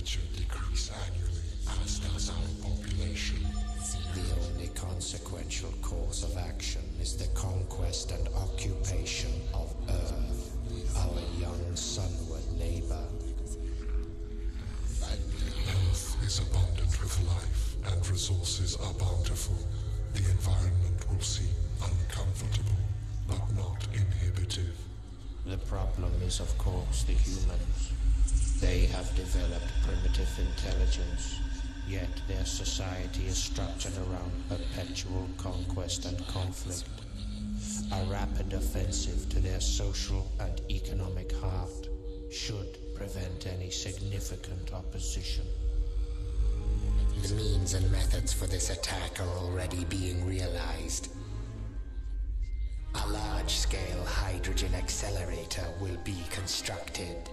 temperature decrease annually, as does our population. The only consequential course of action is the conquest and occupation of Earth, our young sunward neighbor. Earth is abundant with life, and resources are bountiful. The environment will seem uncomfortable, but not inhibitive. The problem is, of course, the humans. They have developed primitive intelligence, yet their society is structured around perpetual conquest and conflict. A rapid offensive to their social and economic heart should prevent any significant opposition. The means and methods for this attack are already being realized. A large-scale hydrogen accelerator will be constructed.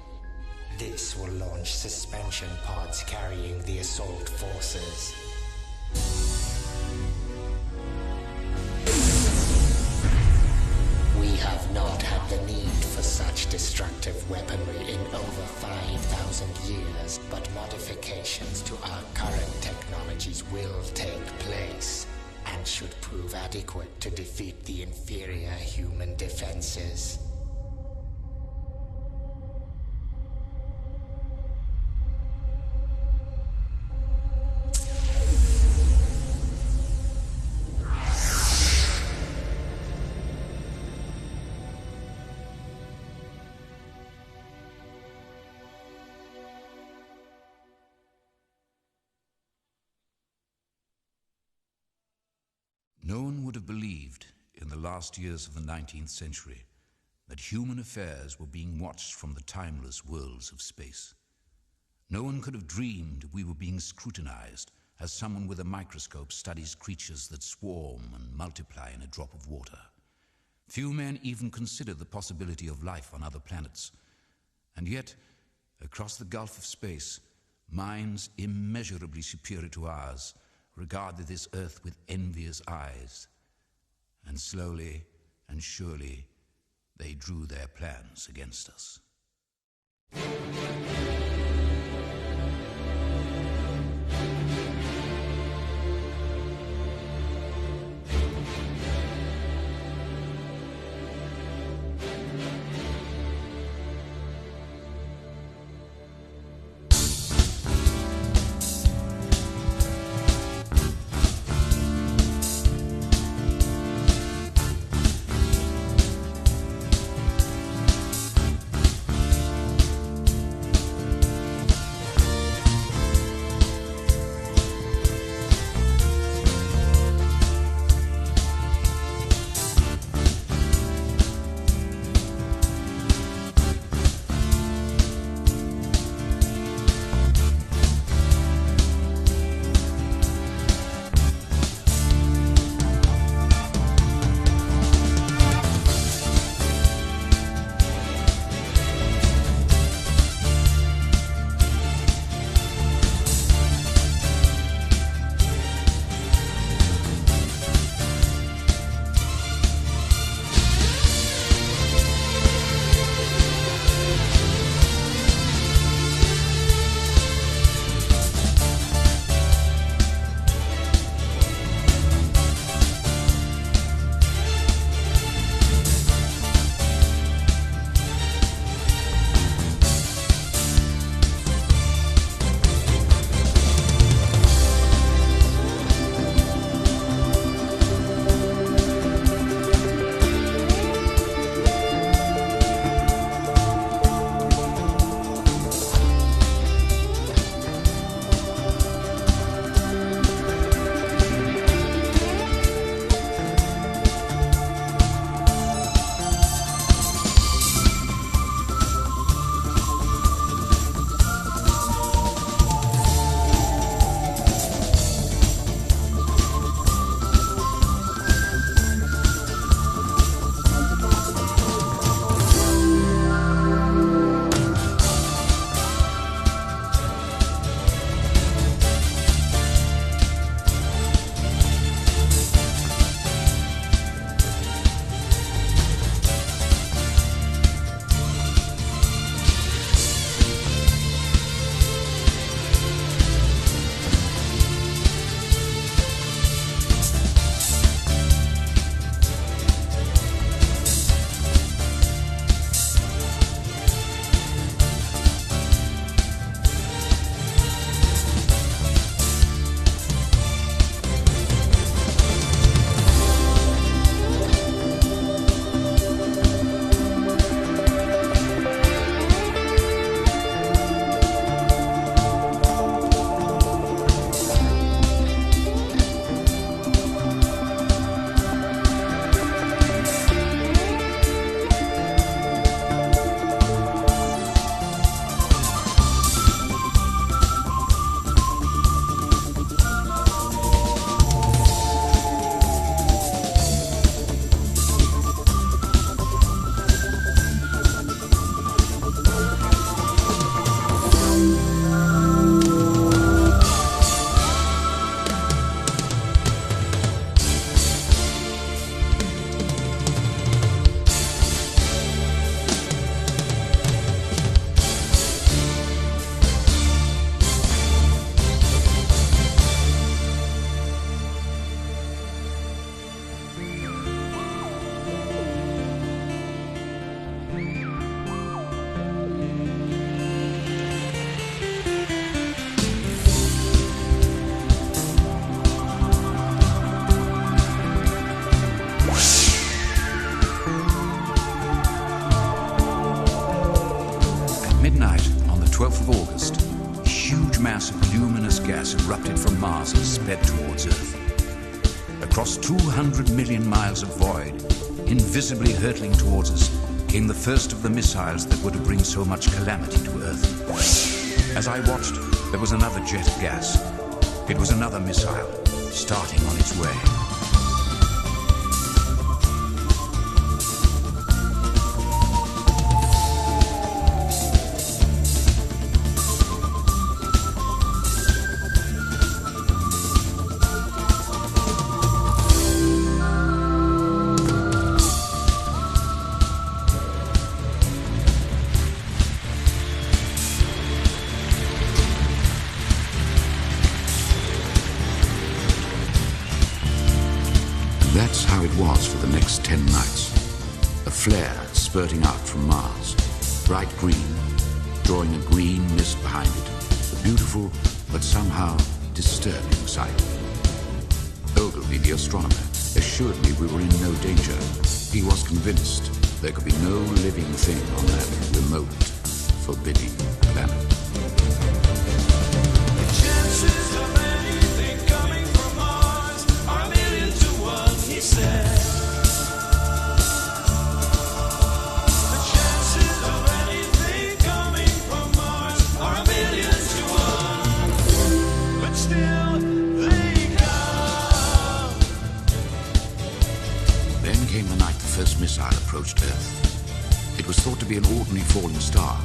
This will launch suspension pods carrying the assault forces. We have not had the need for such destructive weaponry in over 5,000 years, but modifications to our current technologies will take place and should prove adequate to defeat the inferior human defenses. No one would have believed in the last years of the 19th century that human affairs were being watched from the timeless worlds of space. No one could have dreamed we were being scrutinized as someone with a microscope studies creatures that swarm and multiply in a drop of water. Few men even considered the possibility of life on other planets. And yet, across the gulf of space, minds immeasurably superior to ours regarded this earth with envious eyes, and slowly and surely they drew their plans against us. mass of luminous gas erupted from Mars and sped towards Earth. Across 200 million miles of void, invisibly hurtling towards us, came the first of the missiles that were to bring so much calamity to Earth. As I watched, there was another jet of gas. It was another missile, starting on its way. That's how it was for the next 10 nights. A flare spurting out from Mars, bright green, drawing a green mist behind it. A beautiful, but somehow disturbing sight. Ogilvy, the astronomer, assured me we were in no danger. He was convinced there could be no living thing on that remote, forbidding planet. Missile approached Earth. It was thought to be an ordinary falling star,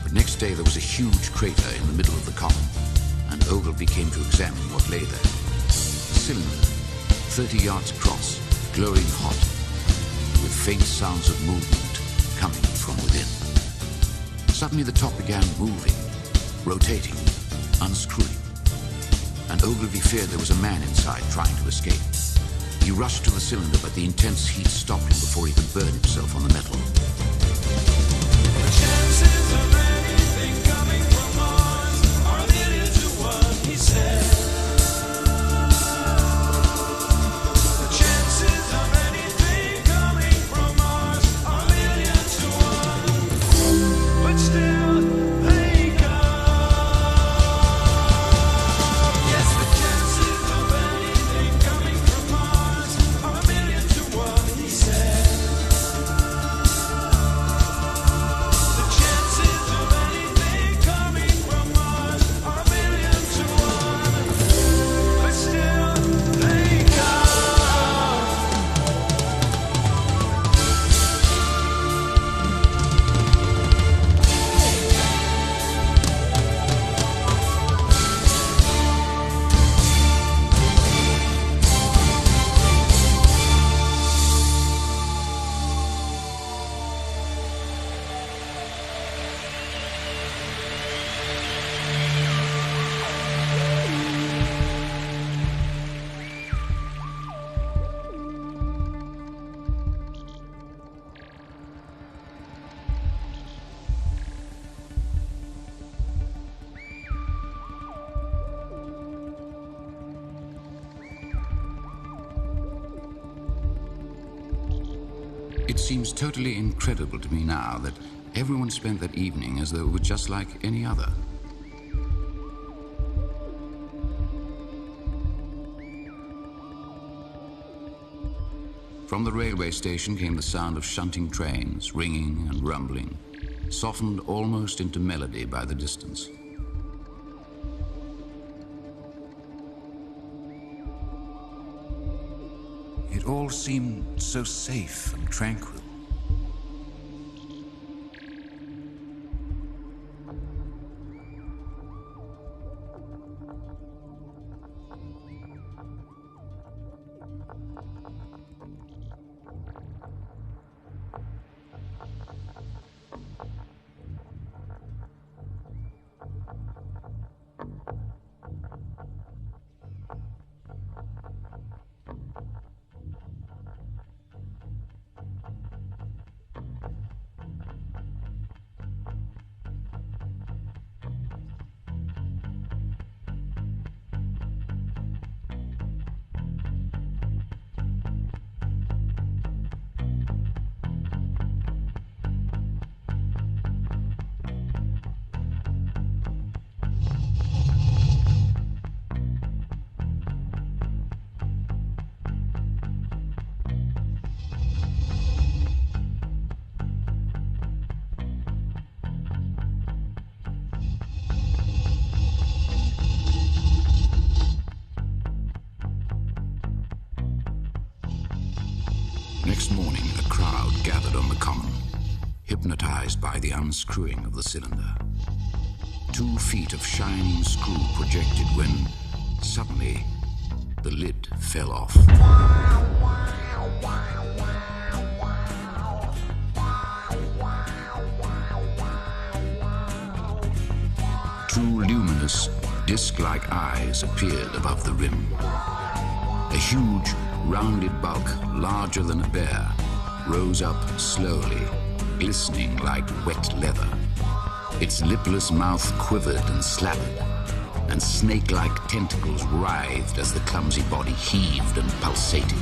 but next day there was a huge crater in the middle of the column, and Ogilvy came to examine what lay there. A cylinder, 30 yards across, glowing hot, with faint sounds of movement coming from within. Suddenly the top began moving, rotating, unscrewing, and Ogilvy feared there was a man inside trying to escape. He rushed to the cylinder, but the intense heat stopped him before he could burn himself on the metal. The chances of anything coming from Mars are a million to one, he said. The chances of anything coming from Mars are a million to one, but still they come. Yes, the chances of anything coming from Mars are a million to one, he said. The chances of anything coming from Mars are a million to one, but still they come. It seems totally incredible to me now that everyone spent that evening as though it were just like any other. From the railway station came the sound of shunting trains, ringing and rumbling, softened almost into melody by the distance. It all seemed so safe and tranquil. common, hypnotized by the unscrewing of the cylinder. 2 feet of shining screw projected when, suddenly, the lid fell off. Two luminous, disc-like eyes appeared above the rim. A huge, rounded bulk, larger than a bear, rose up slowly, glistening like wet leather. Its lipless mouth quivered and slavered, and snake-like tentacles writhed as the clumsy body heaved and pulsated.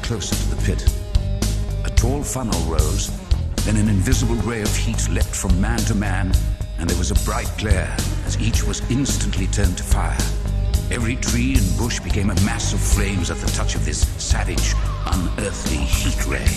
Closer to the pit. A tall funnel rose, then an invisible ray of heat leapt from man to man, and there was a bright glare as each was instantly turned to fire. Every tree and bush became a mass of flames at the touch of this savage, unearthly heat ray.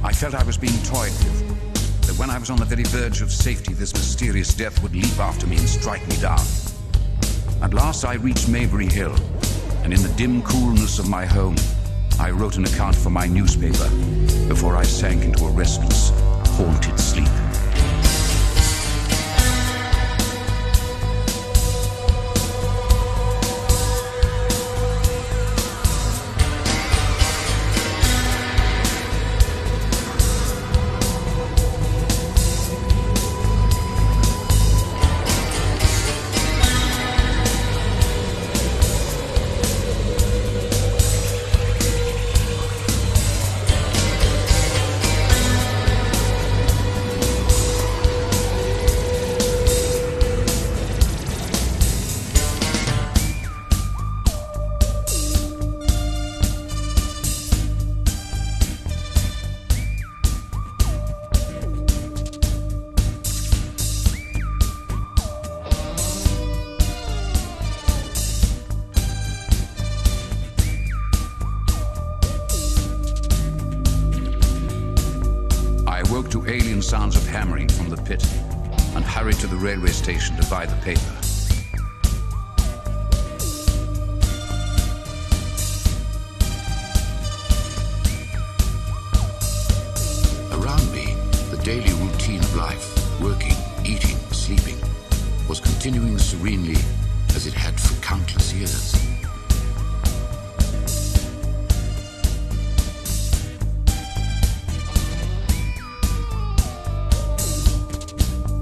I felt I was being toyed with, that when I was on the very verge of safety, this mysterious death would leap after me and strike me down. At last I reached Maybury Hill, and in the dim coolness of my home, I wrote an account for my newspaper before I sank into a restless, haunted sleep. woke to alien sounds of hammering from the pit and hurried to the railway station to buy the paper. Around me, the daily routine of life, working, eating, sleeping, was continuing serenely as it had for countless years.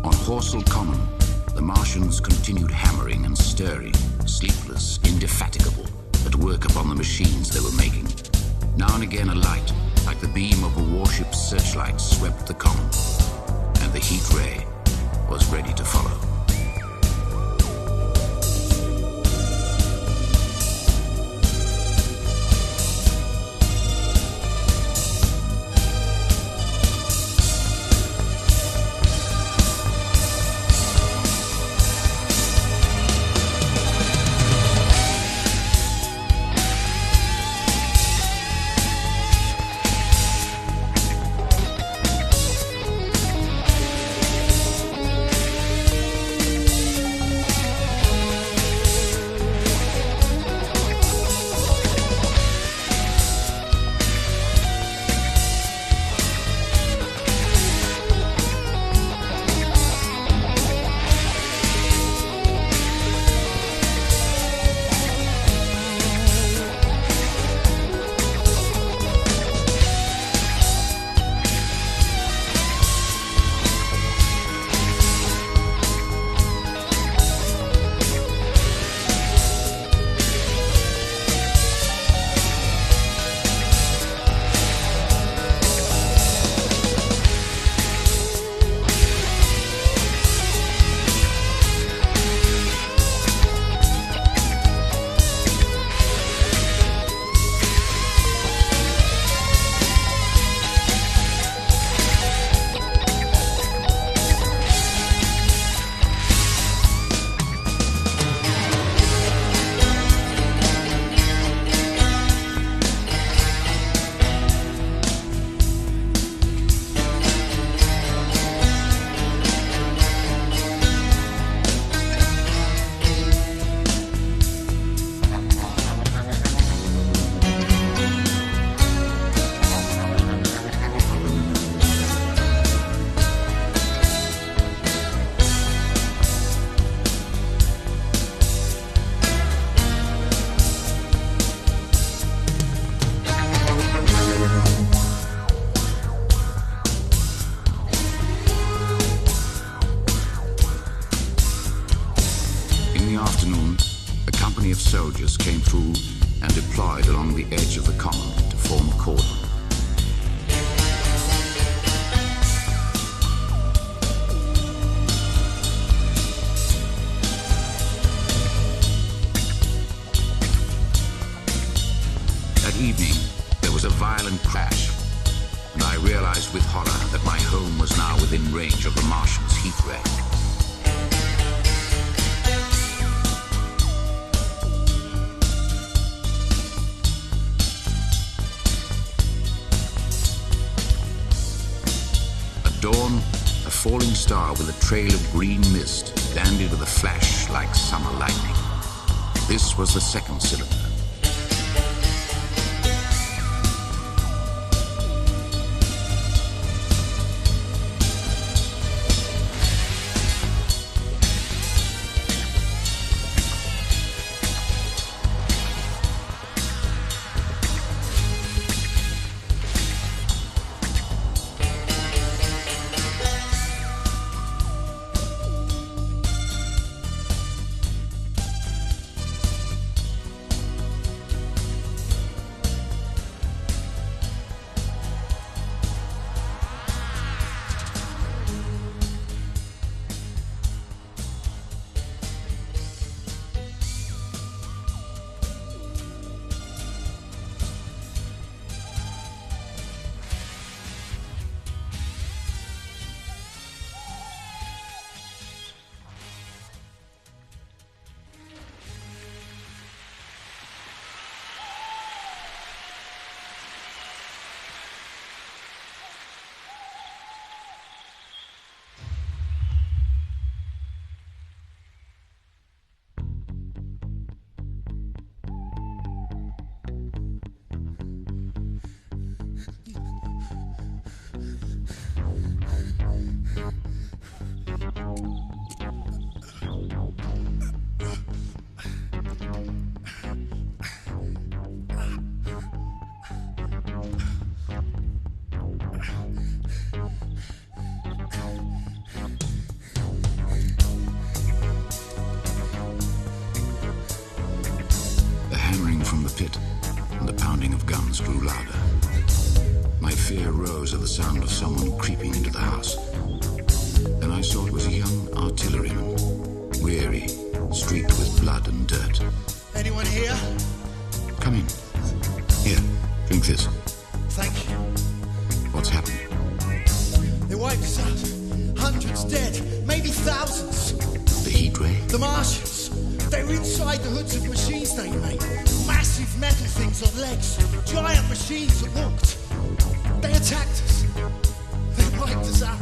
On Horsell Common, the Martians continued hammering and stirring, sleepless, indefatigable, at work upon the machines they were making. Now and again a light, like the beam of a warship's searchlight, swept the common, and the heat ray was ready to follow. Soldiers came through and deployed along the edge of the common to form a cordon. That evening, there was a violent crash, and I realized with horror that my home was now within range of the Martians' heat ray. Dawn, a falling star with a trail of green mist landed with a flash like summer lightning. This was the second cylinder. lit, and the pounding of guns grew louder. My fear rose at the sound of someone creeping into the house. Then I saw it was a young artilleryman, weary, streaked with blood and dirt. Anyone here? Come in. Here, drink this. Thank you. What's happened? They wiped us out. Hundreds dead, maybe thousands. The heat ray? The Martians. They were inside the hoods of machines they made. Massive metal things on legs. Giant machines that walked. They attacked us. They wiped us out.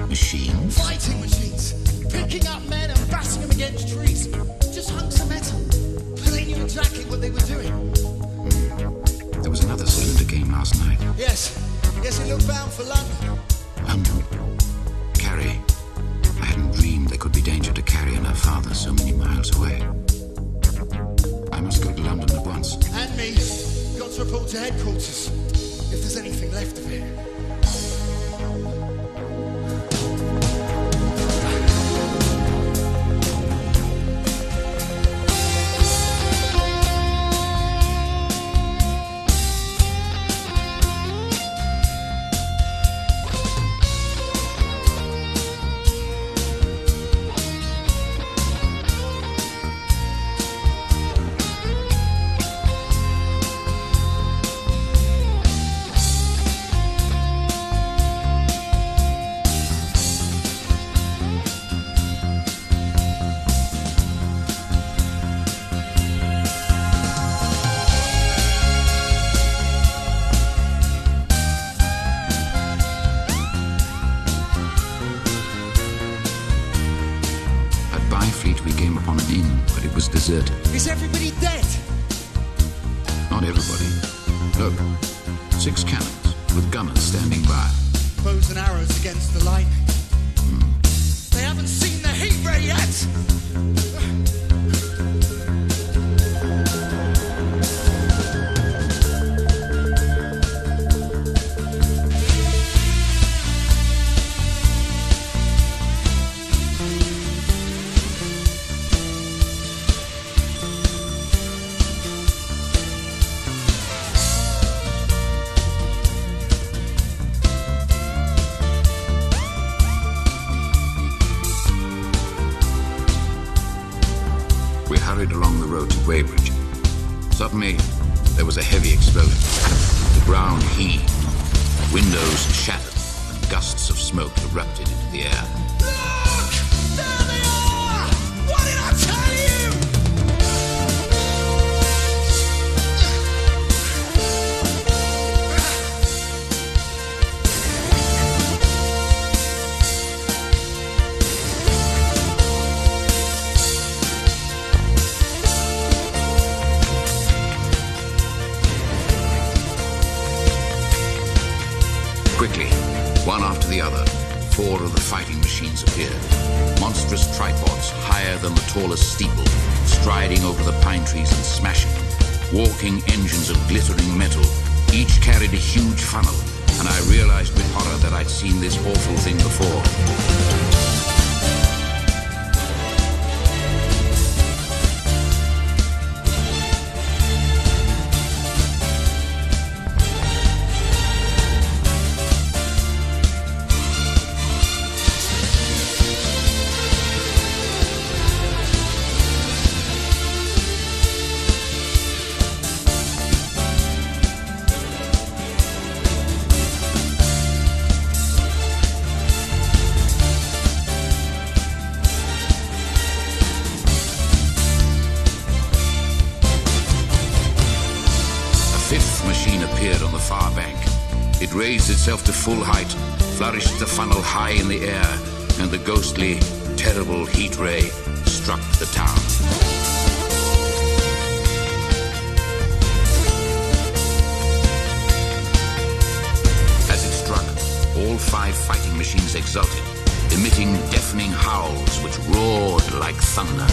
Machines? Fighting machines. Picking up men and bashing them against trees. Just hunks of metal. But they knew exactly what they were doing. There was another cylinder came last night. Yes. Yes, it looked bound for London. London? Carrie. I hadn't dreamed there could be danger to Carrie and her father so many miles away. I must go to London at once. And me. Got to report to headquarters. If there's anything left of it. Deserted. Is everybody dead? Not everybody. Look, 6 cannons with gunners standing by. Bows and arrows against the lightning. They haven't seen the heat ray yet. Weybridge. Suddenly, there was a heavy explosion. The ground heaved, windows shattered, and gusts of smoke erupted into the air. Look! There they are! What did I tell you? Quickly, one after the other, 4 of the fighting machines appeared. Monstrous tripods, higher than the tallest steeple, striding over the pine trees and smashing them. Walking engines of glittering metal, each carried a huge funnel, and I realized with horror that I'd seen this awful thing before. It raised itself to full height, flourished the funnel high in the air, and the ghostly, terrible heat ray struck the town. As it struck, all 5 fighting machines exulted, emitting deafening howls which roared like thunder.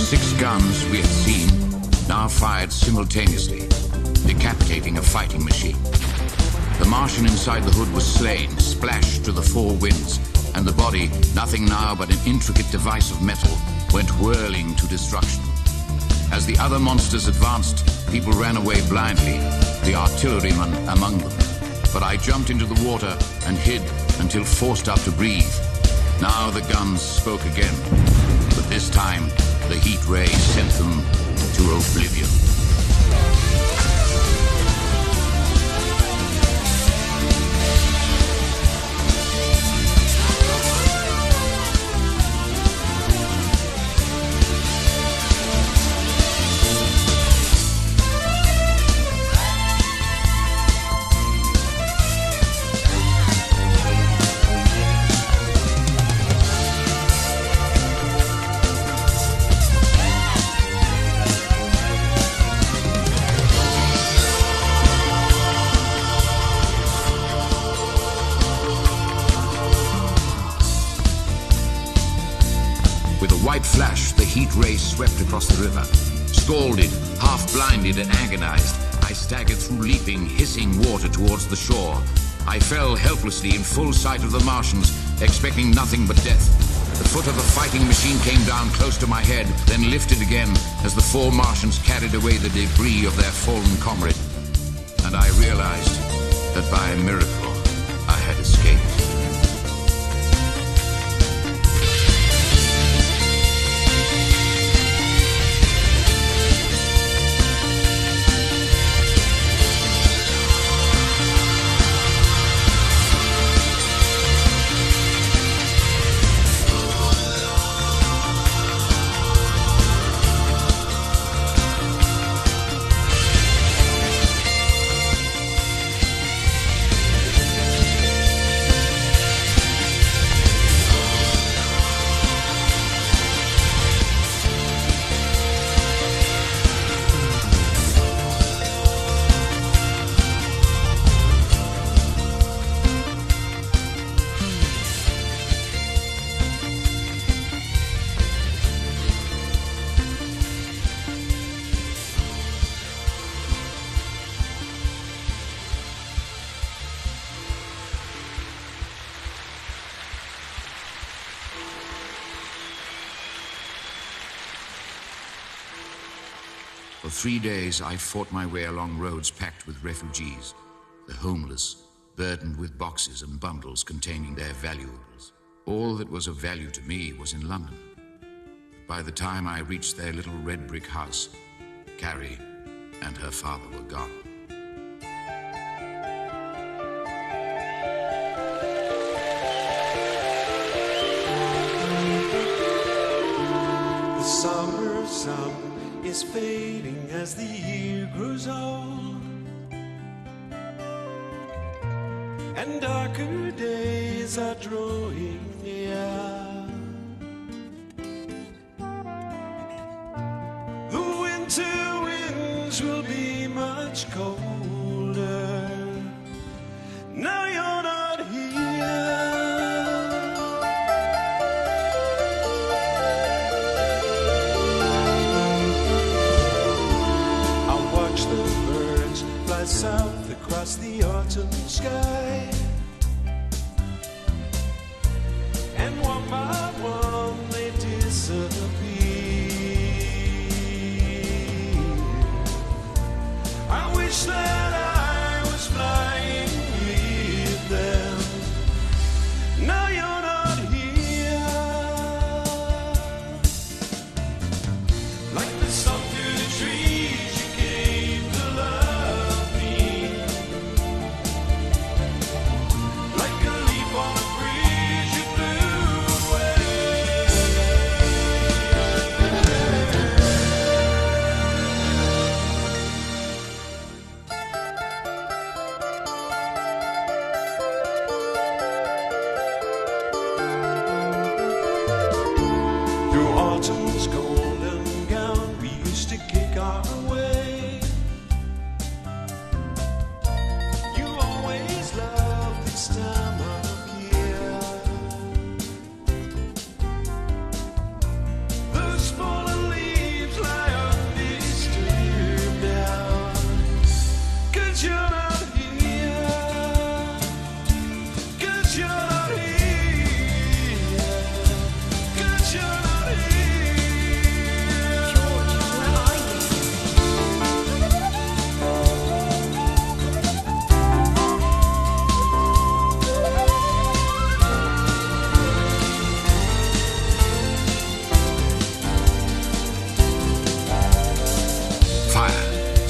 6 guns we had seen now fired simultaneously, decapitating a fighting machine. The Martian inside the hood was slain, splashed to the 4 winds, and the body, nothing now but an intricate device of metal, went whirling to destruction. As the other monsters advanced, people ran away blindly, the artillerymen among them. But I jumped into the water and hid until forced up to breathe. Now the guns spoke again, but this time the heat ray sent them to oblivion. Flash, the heat ray swept across the river. Scalded, half-blinded and agonized, I staggered through leaping, hissing water towards the shore. I fell helplessly in full sight of the Martians, expecting nothing but death. The foot of a fighting machine came down close to my head, then lifted again as the 4 Martians carried away the debris of their fallen comrade. And I realized that by a miracle I had escaped. For 3 days, I fought my way along roads packed with refugees, the homeless, burdened with boxes and bundles containing their valuables. All that was of value to me was in London. By the time I reached their little red brick house, Carrie and her father were gone. The summer sun is fading as the year grows old, and darker days are drawing near. The winter winds will be much colder. Now you're not here. South across the autumn sky, and one by one they disappear. I wish that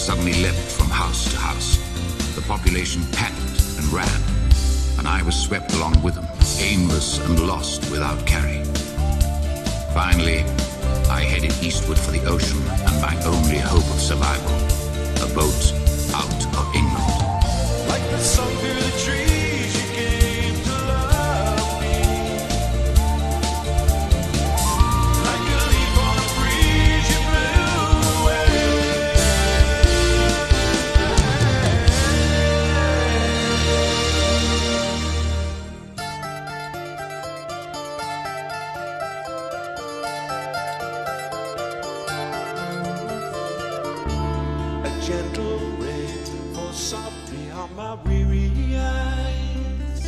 suddenly leapt from house to house. The population panicked and ran, and I was swept along with them, aimless and lost without carry. Finally, I headed eastward for the ocean and my only hope of survival, a boat out of England. Like the sun through the trees, you came to love me. Like a leaf on a breeze, you blew away. A gentle rain falls softly on my weary eyes,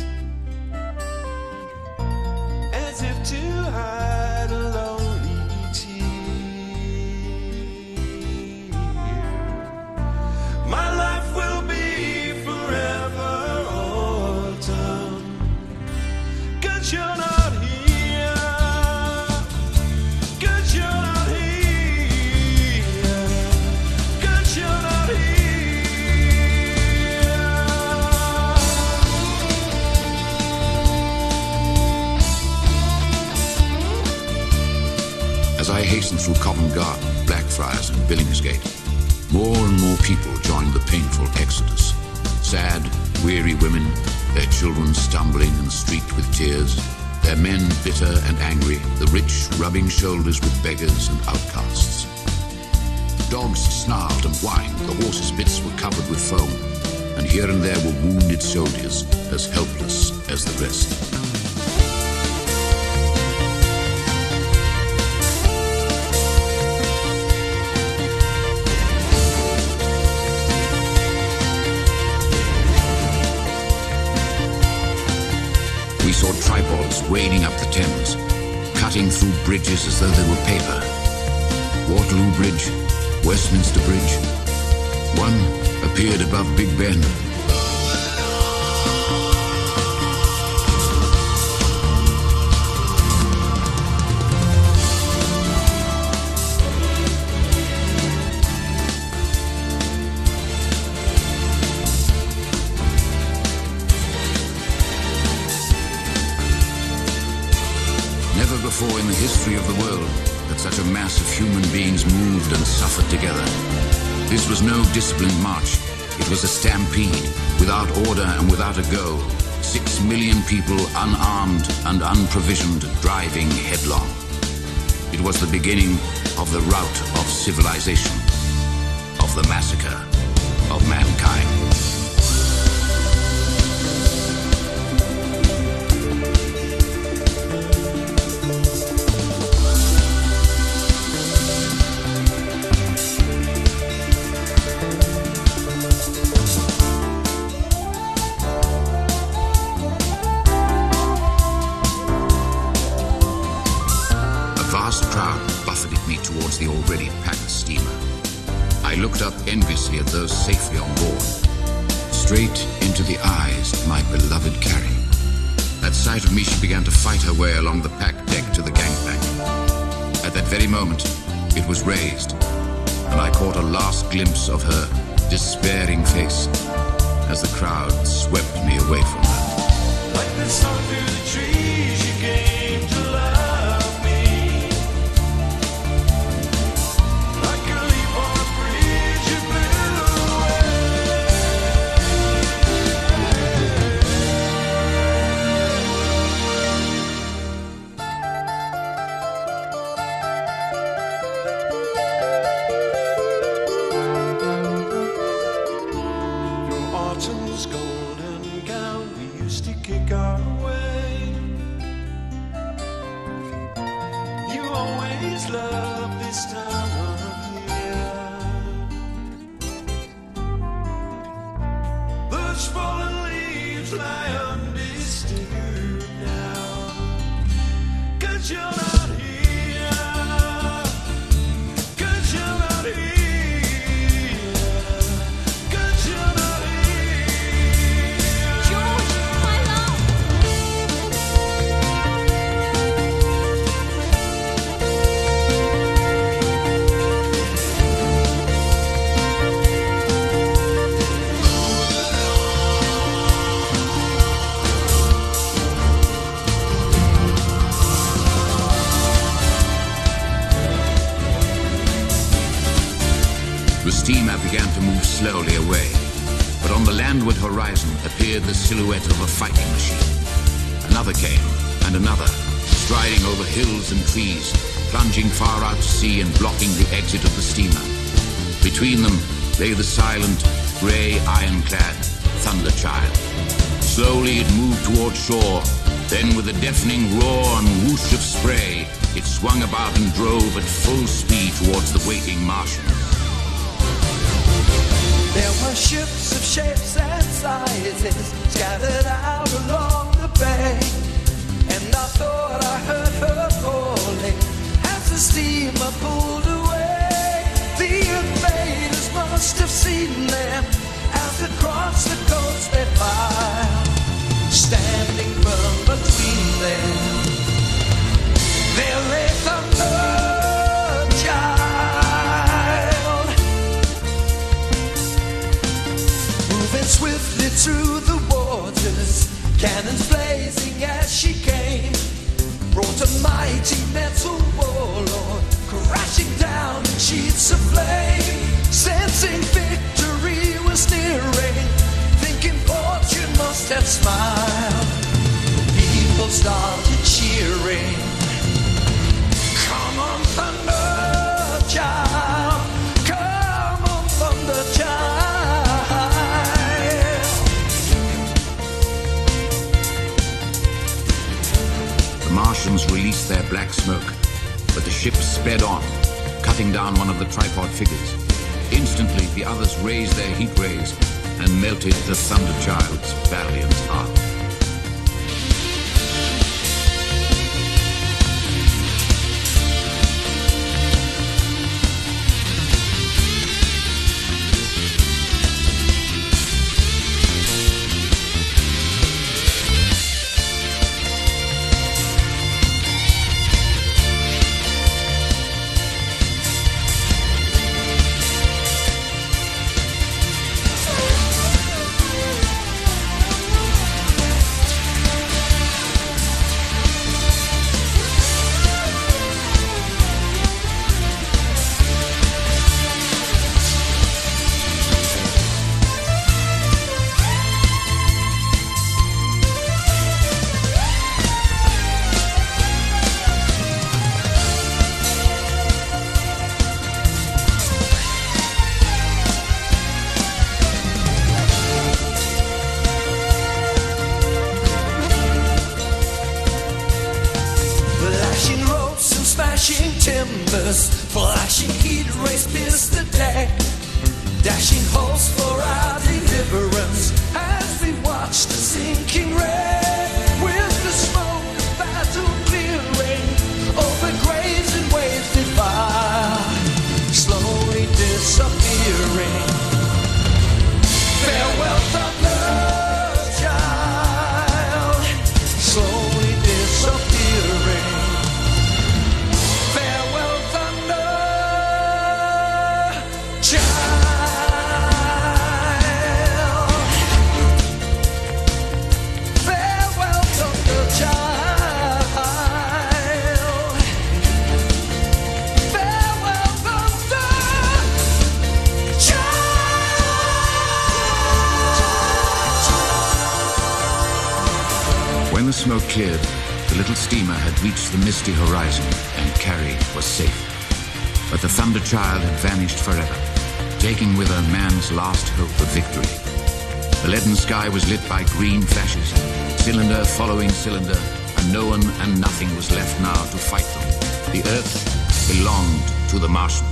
as if to hide a lonely tear. My life will be forever autumn, 'cause you're not here, 'cause you're not here, 'cause you're not As I hastened through Covent Garden, Blackfriars and Billingsgate, more and more people joined the painful exodus. Sad, weary women, their children stumbling and streaked with tears, their men bitter and angry, the rich rubbing shoulders with beggars and outcasts. Dogs snarled and whined, the horses' bits were covered with foam, and here and there were wounded soldiers as helpless as the rest. We saw tripods wading up the Thames, cutting through bridges as though they were paper. Waterloo Bridge, Westminster Bridge. One appeared above Big Ben. Never before in the history of the world had such a mass of human beings moved and suffered together. This was no disciplined march. It was a stampede, without order and without a go. 6 million people unarmed and unprovisioned, driving headlong. It was the beginning of the rout of civilization, of the massacre of mankind. Towards the already packed steamer. I looked up enviously at those safely on board. Straight into the eyes of my beloved Carrie. At sight of me, she began to fight her way along the packed deck to the gangplank. At that very moment, it was raised, and I caught a last glimpse of her despairing face as the crowd swept me away from her. like the sun through the trees. You came to love me. Like a leaf on a breeze, you blew away. Through autumn's golden gown, we used to kick our way. The steamer began to move slowly away, but on the landward horizon appeared the silhouette of a fighting machine. Another came, and another, striding over hills and trees, plunging far out to sea and blocking the exit of the steamer. Between them lay the silent, grey, ironclad Thunder Child. Slowly it moved toward shore, then with a deafening roar and whoosh of spray, it swung about and drove at full speed towards the waiting Martians. There were ships of shapes and sizes scattered out along the bay, and I thought I heard her calling as the steamer pulled away. The invaders must have seen them as across the coast they filed, standing firm between them. There lay Thunder Child, moving swiftly through the waters, cannons blazing as she came, brought a mighty metal warlord crashing down in sheets of flame. Sensing victory was nearing, thinking fortune must have smiled, people started cheering. Come on, Thunder Child, come on, Thunder Child. The Martians released their black smoke, but the ship sped on, cutting down one of the tripod figures. Instantly, the others raised their heat rays and melted the Thunder Child's valiant heart. Flashing heat rays pierce the deck, dashing holes for our deliverance as we watch the sinking wreck. With the smoke of battle clearing over graves and waves divide, slowly disappearing. Farewell, Thunder Child, slowly disappearing. When the smoke cleared, the little steamer had reached the misty horizon and Carrie was safe. But the Thunder Child had vanished forever, taking with her man's last hope of victory. The leaden sky was lit by green flashes, cylinder following cylinder, and no one and nothing was left now to fight them. The Earth belonged to the Martians.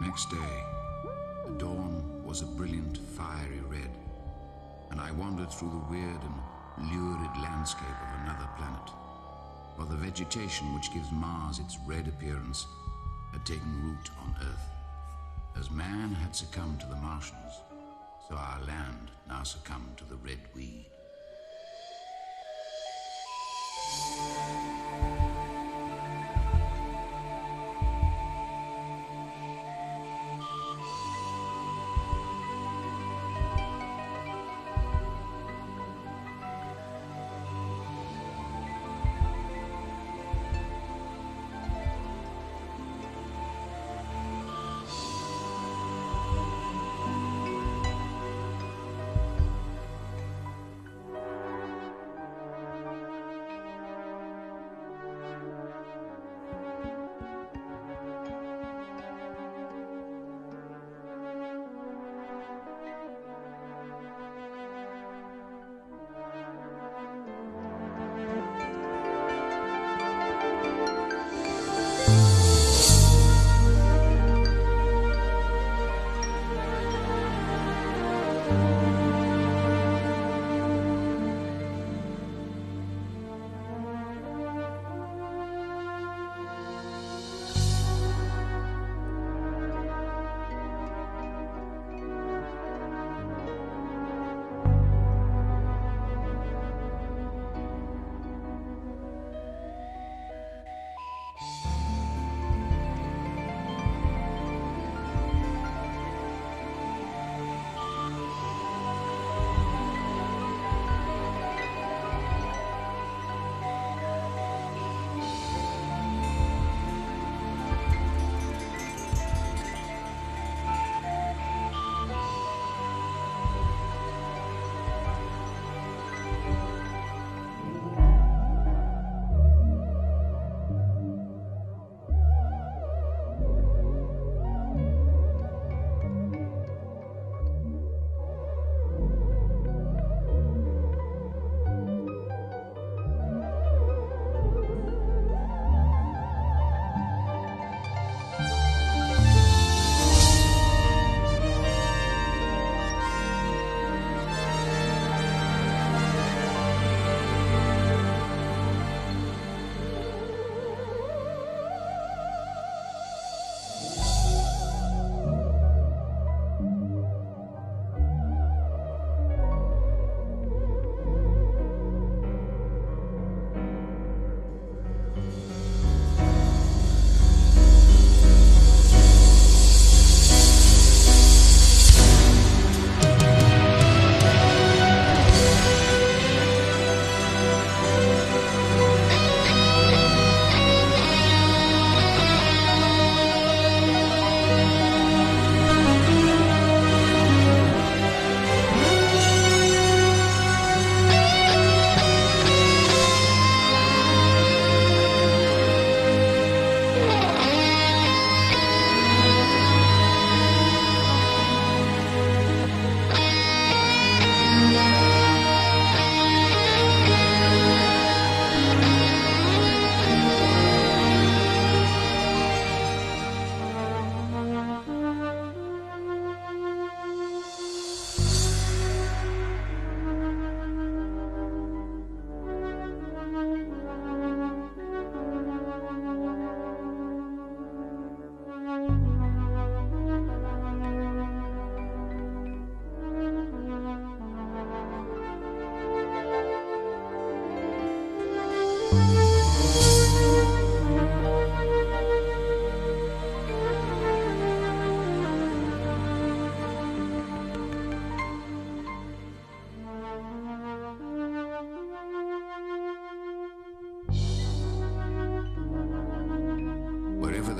Next day, the dawn was a brilliant, fiery red, and I wandered through the weird and lurid landscape of another planet, while the vegetation which gives Mars its red appearance had taken root on Earth. As man had succumbed to the Martians, so our land now succumbed to the red weed.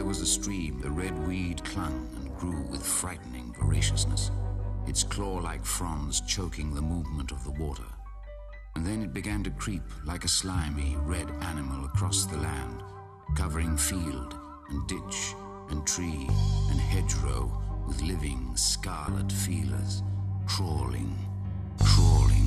was a stream, the red weed clung and grew with frightening voraciousness, its claw-like fronds choking the movement of the water. And then it began to creep like a slimy, red animal across the land, covering field and ditch and tree and hedgerow with living scarlet feelers, crawling, crawling.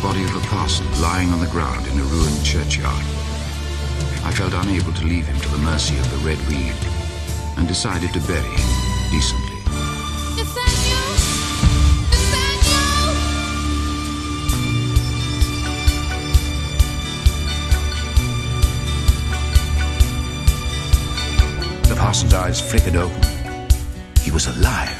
body of a parson lying on the ground in a ruined churchyard. I felt unable to leave him to the mercy of the red weed and decided to bury him decently. Nathaniel! Nathaniel! The parson's eyes flickered open. He was alive.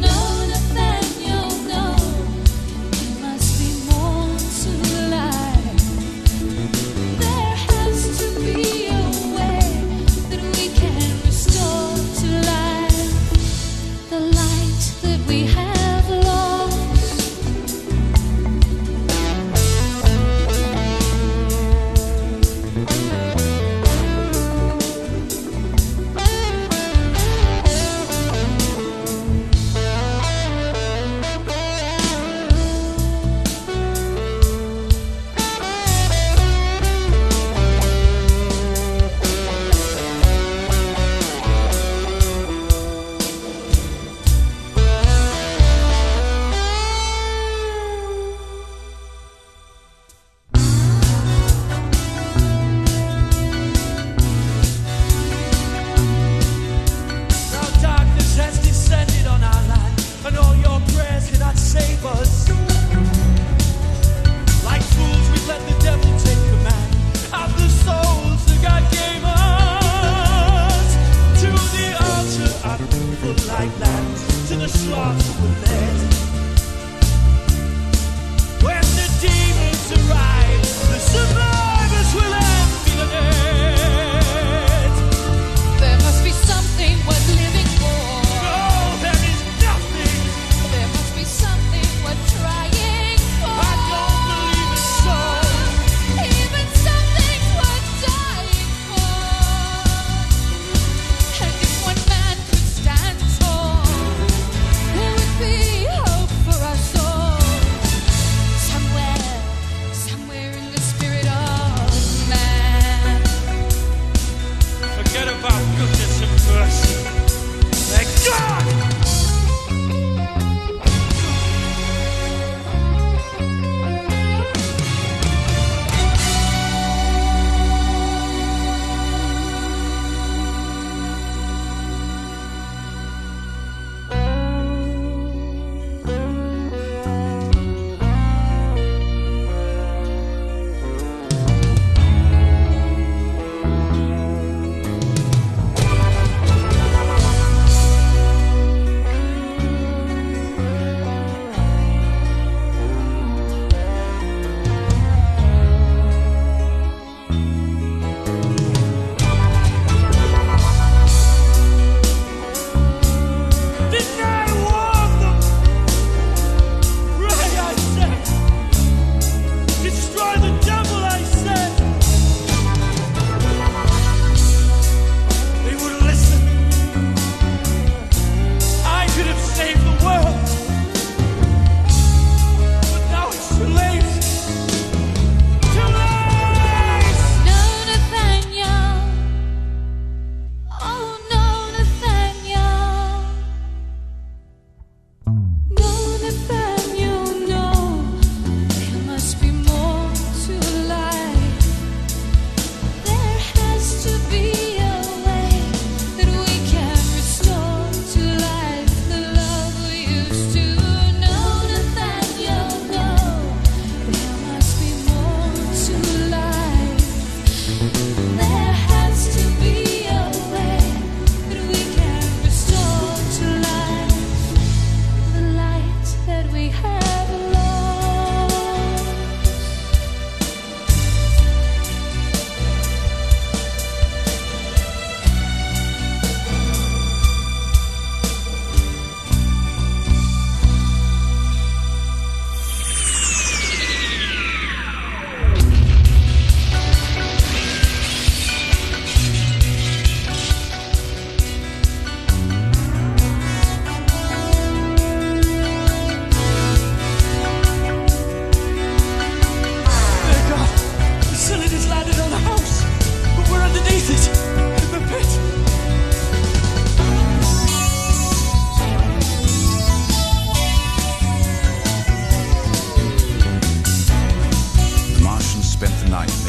No, Nathaniel, no. There must be more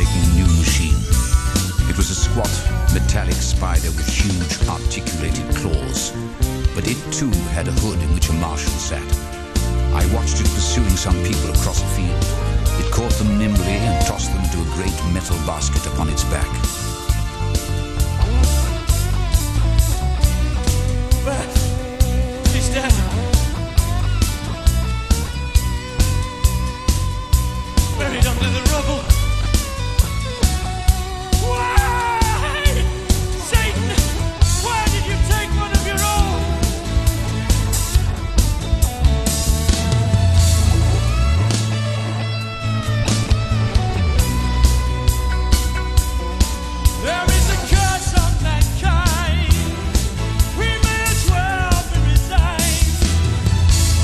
making a new machine. It was a squat, metallic spider with huge, articulated claws. But it too had a hood in which a Martian sat. I watched it pursuing some people across a field. It caught them nimbly and tossed them into a great metal basket upon its back. He's dead. Buried under the rubble. Why? Satan! Why did you take one of your own? There is a curse on mankind. We may as well be resigned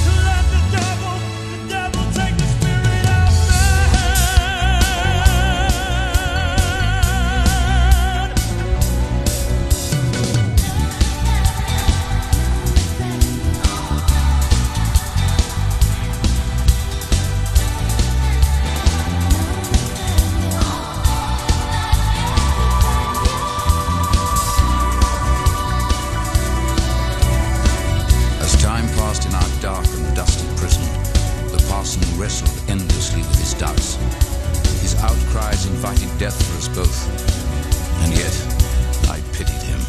to let the devil take the spirit of As time passed in our dark and dusty prison, the parson wrestled endlessly with his doubts. His outcries invited death for us both, and yet I pitied him.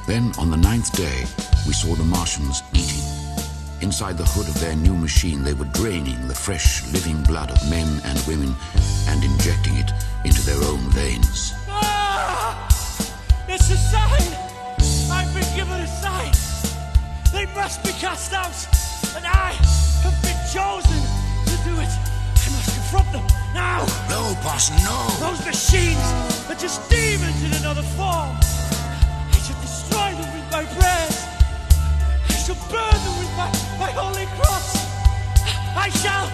Then, on the 9th day, we saw the Martians eating. Inside the hood of their new machine, they were draining the fresh, living blood of men and women and injecting it into their own veins. It's a sign! I've been given a sign! They must be cast out! And I have been chosen to do it! I must confront them now! No, parson, no! Those machines are just demons in another form! I shall destroy them with my prayers! I shall burn them with my holy cross! I shall...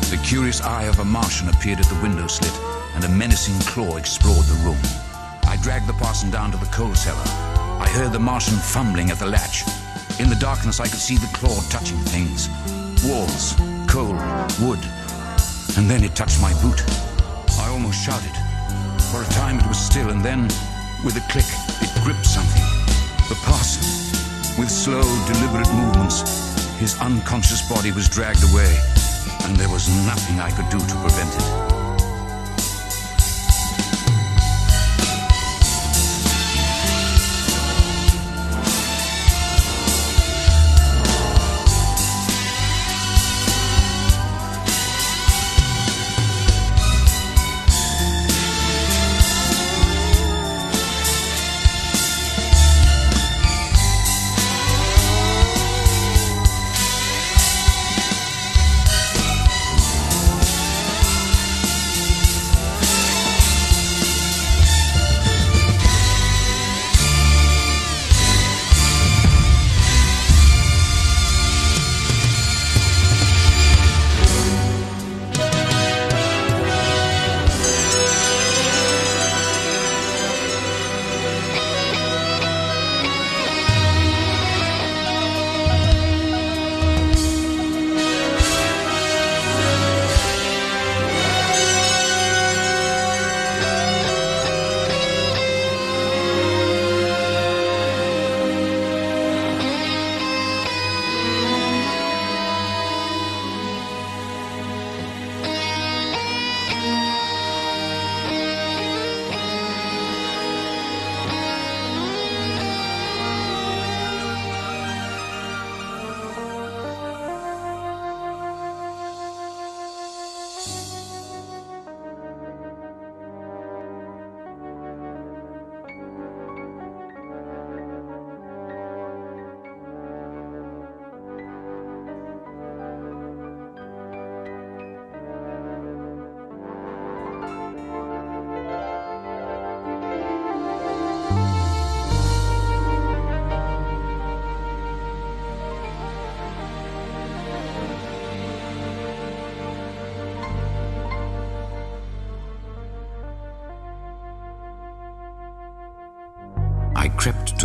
The curious eye of a Martian appeared at the window slit, and a menacing claw explored the room. I dragged the parson down to the coal cellar. I heard the Martian fumbling at the latch. In the darkness, I could see the claw touching things. Walls, coal, wood. And then it touched my boot. I almost shouted. For a time it was still, and then, with a click, it gripped something. The parson, with slow, deliberate movements, his unconscious body was dragged away, and there was nothing I could do to prevent it.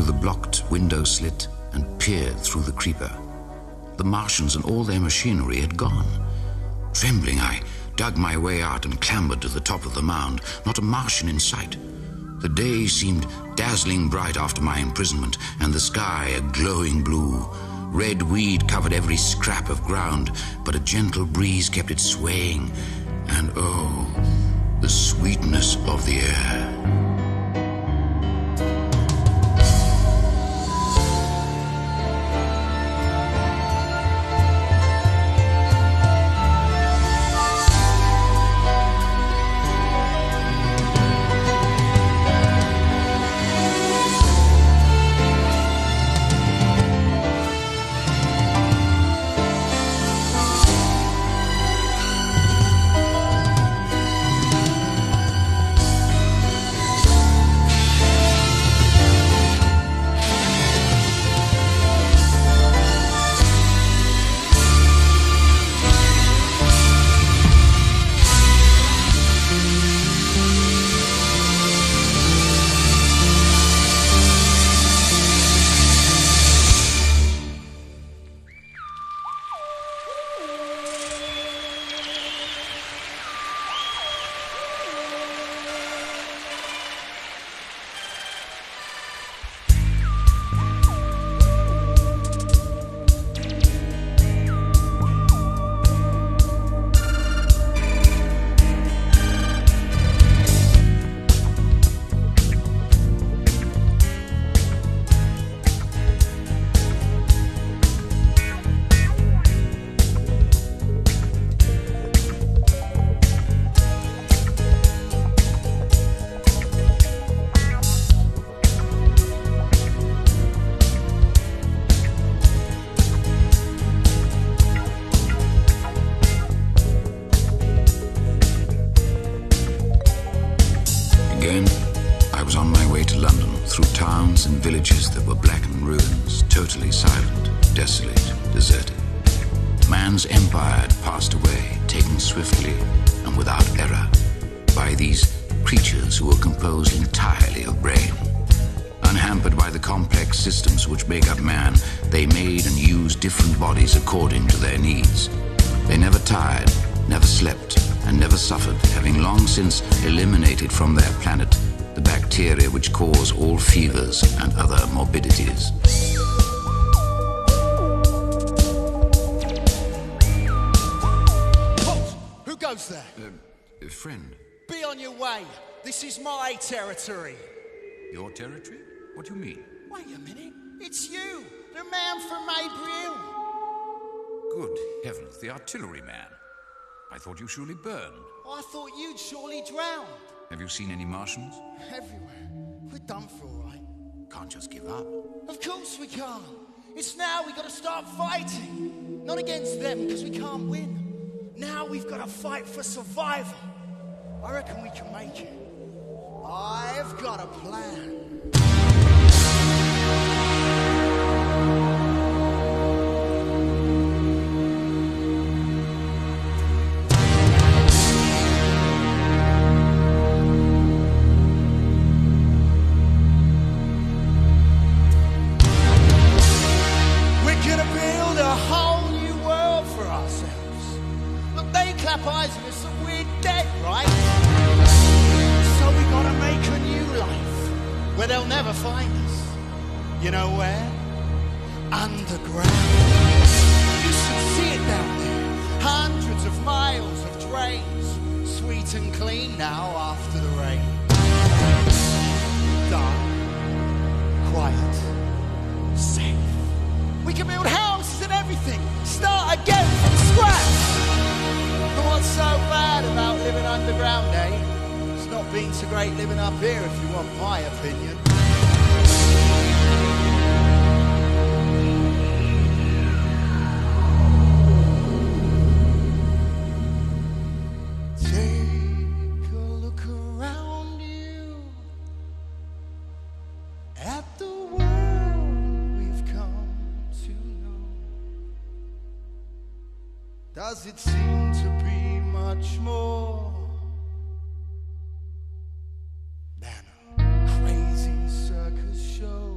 to the blocked window slit and peered through the creeper. The Martians and all their machinery had gone. Trembling, I dug my way out and clambered to the top of the mound. Not a Martian in sight. The day seemed dazzling bright after my imprisonment, and the sky a glowing blue. Red weed covered every scrap of ground, but a gentle breeze kept it swaying. And oh, the sweetness of the air. Villages that were blackened ruins, totally silent, desolate, deserted. Man's empire had passed away, taken swiftly and without error by these creatures who were composed entirely of brain. Unhampered by the complex systems which make up man, they made and used different bodies according to their needs. They never tired, never slept, and never suffered, having long since eliminated from their planet the bacteria which cause all fevers and other morbidities. Halt! Who goes there? Friend. Be on your way. This is my territory. Your territory? What do you mean? Wait a minute. It's you, the man from Maybrill. Good heavens, the artillery man. I thought you surely burned. I thought you'd surely drown. Have you seen any Martians? Everywhere. We're done for, all right. Can't just give up. Of course we can't. It's now we got to start fighting. Not against them, because we can't win. Now we've got to fight for survival. I reckon we can make it. I've got a plan. Eyes on us that we're dead, right? So we gotta make a new life where they'll never find us. You know where? Underground. You should see it down there. Hundreds of miles of drains, sweet and clean now after the rain. Dark, quiet, safe. We can build houses and everything. Start again from scratch. What's so bad about living underground, eh? It's not been so great living up here, if you want my opinion. Take a look around you at the world we've come to know. Does it seem to be much more than a crazy circus show?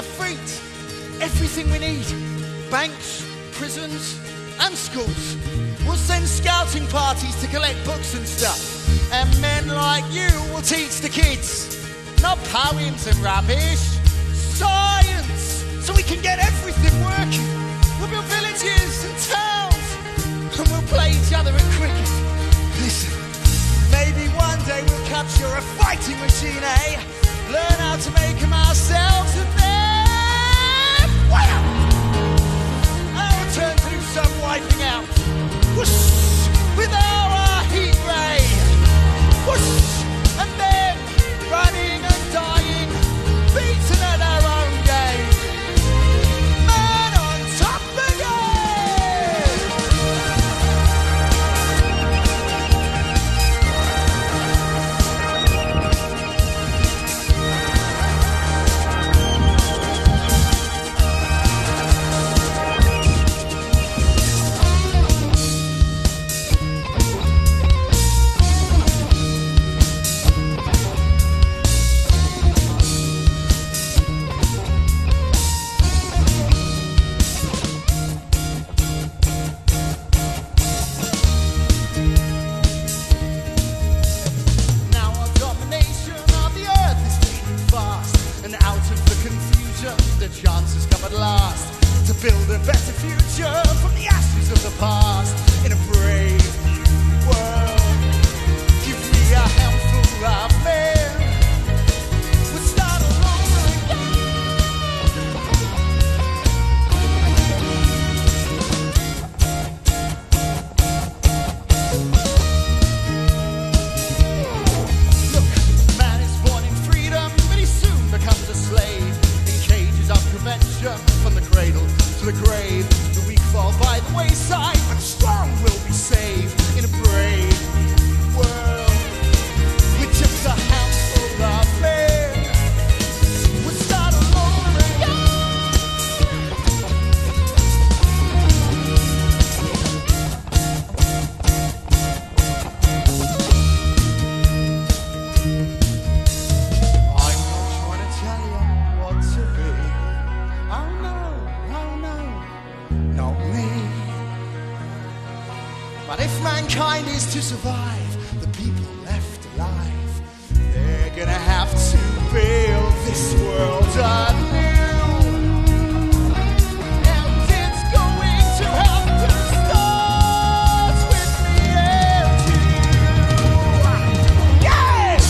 their feet. Everything we need. Banks, prisons, and schools. We'll send scouting parties to collect books and stuff. And men like you will teach the kids. Not poems and rubbish. Science! So we can get everything working. We'll build villages and towns. And we'll play each other at cricket. Listen, maybe one day we'll capture a fighting machine, eh? Learn how to make them ourselves and then... Wow! Our turn to do some wiping out. Whoosh! With our heat ray. Whoosh! And then running and dying, beaten at our own game. Man on top again! The chances come at last to build a better future from the ashes of the past in a brave new world. Give me a handful of men. We'll start all over again. Look, man is born in freedom, but he soon becomes a slave. Of prevention from the cradle to the grave. The weak fall by the wayside, but strong will be saved in a brave world. With just a handful of men, we'll start all over again. I'm not trying to tell you what to be. Oh no, not me. But if mankind is to survive, the people left alive, they're gonna have to build this world anew. And it's going to have to start with me and you. Yes!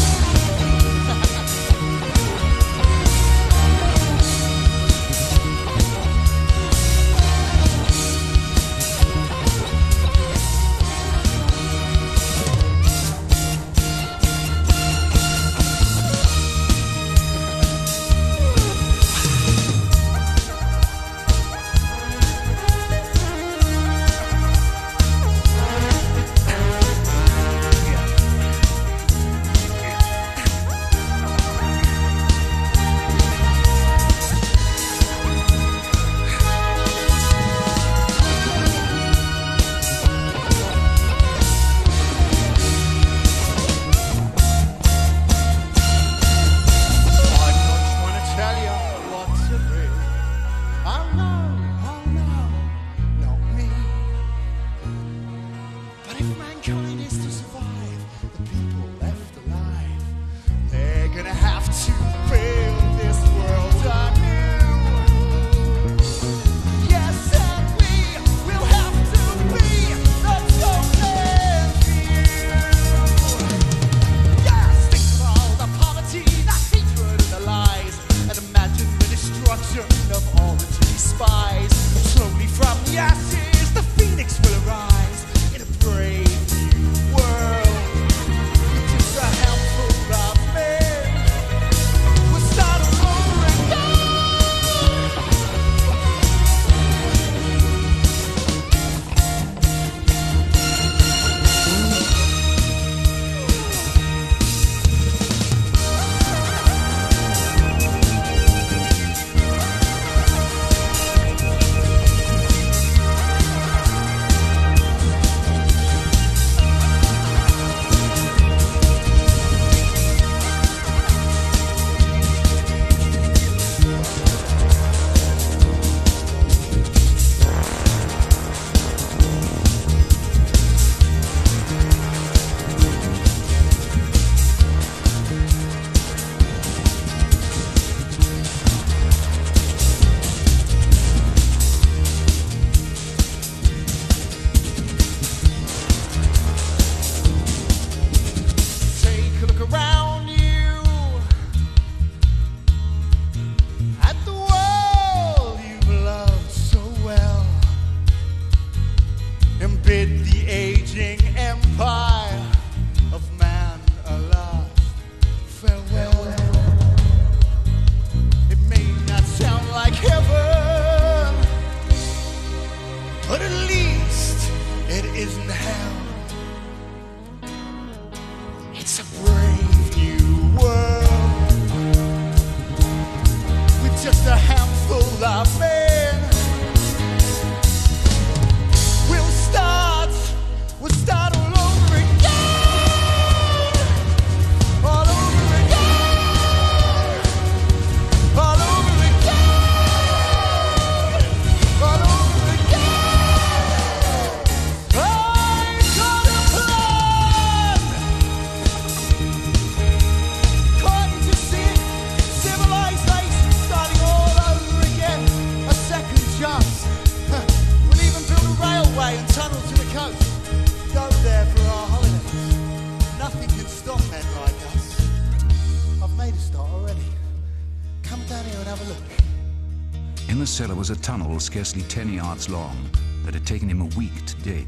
look. In the cellar was a tunnel scarcely 10 yards long that had taken him a week to dig.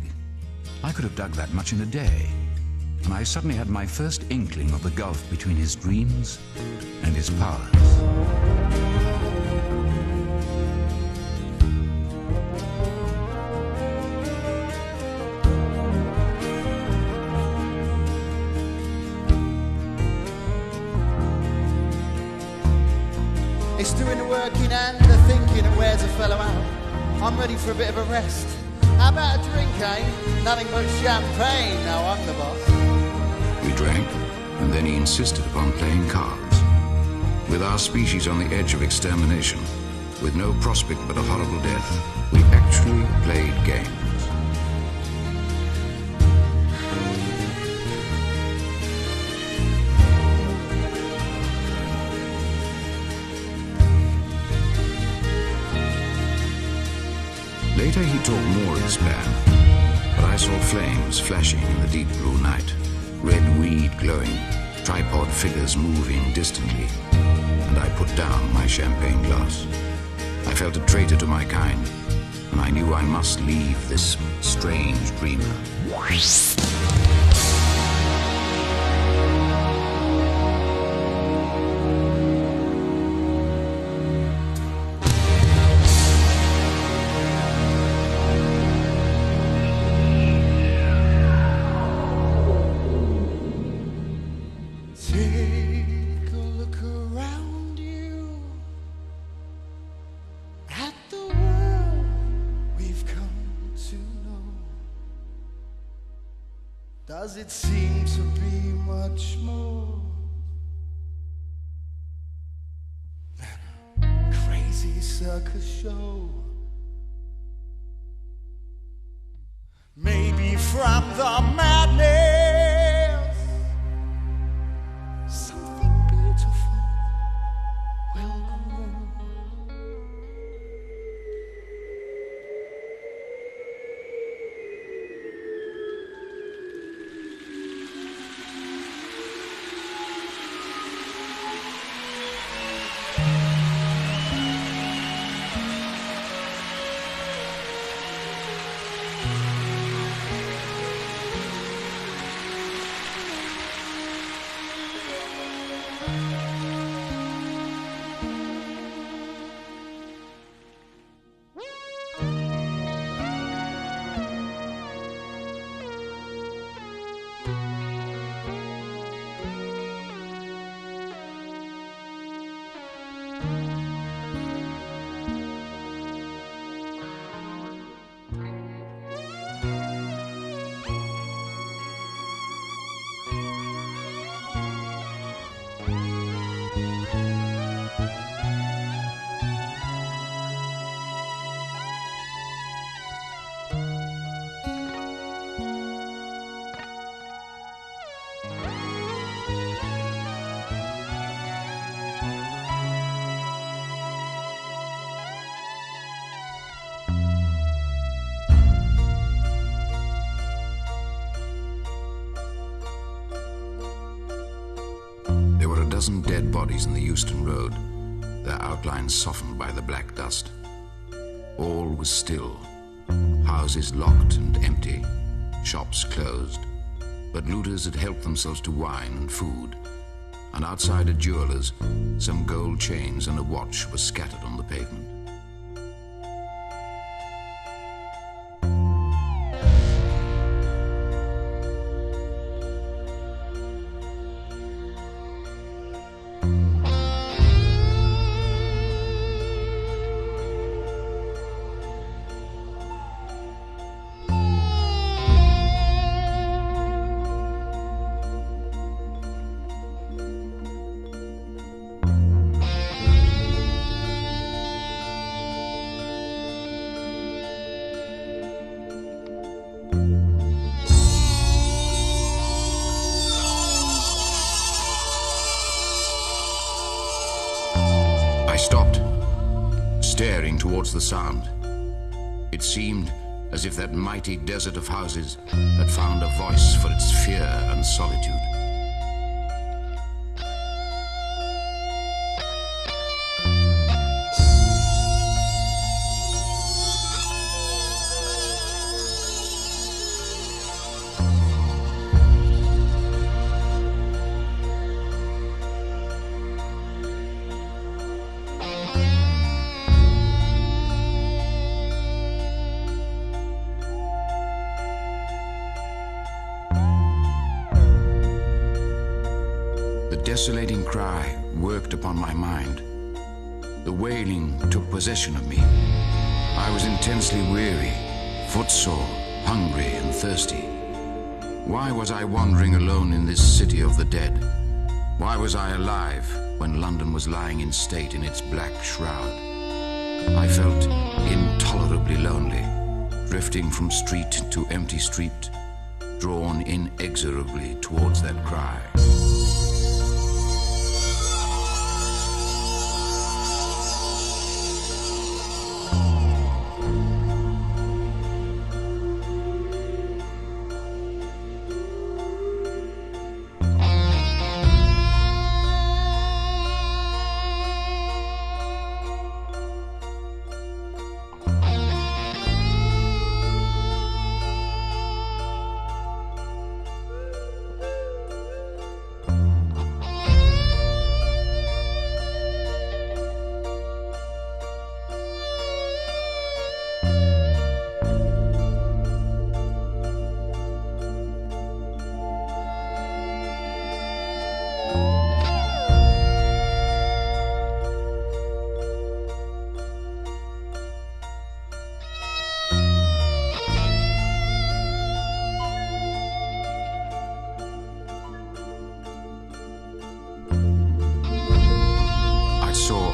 I could have dug that much in a day, and I suddenly had my first inkling of the gulf between his dreams and his powers. It's doing the working and the thinking and wears a fellow out. I'm ready for a bit of a rest. How about a drink, eh? Nothing but champagne, now I'm the boss. We drank, and then he insisted upon playing cards. With our species on the edge of extermination, with no prospect but a horrible death, we actually played games. Later he talked more of his plan, but I saw flames flashing in the deep blue night, red weed glowing, tripod figures moving distantly, and I put down my champagne glass. I felt a traitor to my kind, and I knew I must leave this strange dreamer. Does it seem to be much more than a crazy circus show? Maybe from the madness something beautiful will grow. Dozen dead bodies in the Euston Road, their outlines softened by the black dust. All was still. Houses locked and empty, shops closed, but looters had helped themselves to wine and food, and outside a jeweller's, some gold chains and a watch were scattered on the pavement. Staring towards the sound. It seemed as if that mighty desert of houses had found a voice for its fear and solitude. desolating cry worked upon my mind. The wailing took possession of me. I was intensely weary, footsore, hungry and thirsty. Why was I wandering alone in this city of the dead? Why was I alive when London was lying in state in its black shroud? I felt intolerably lonely, drifting from street to empty street, drawn inexorably towards that cry.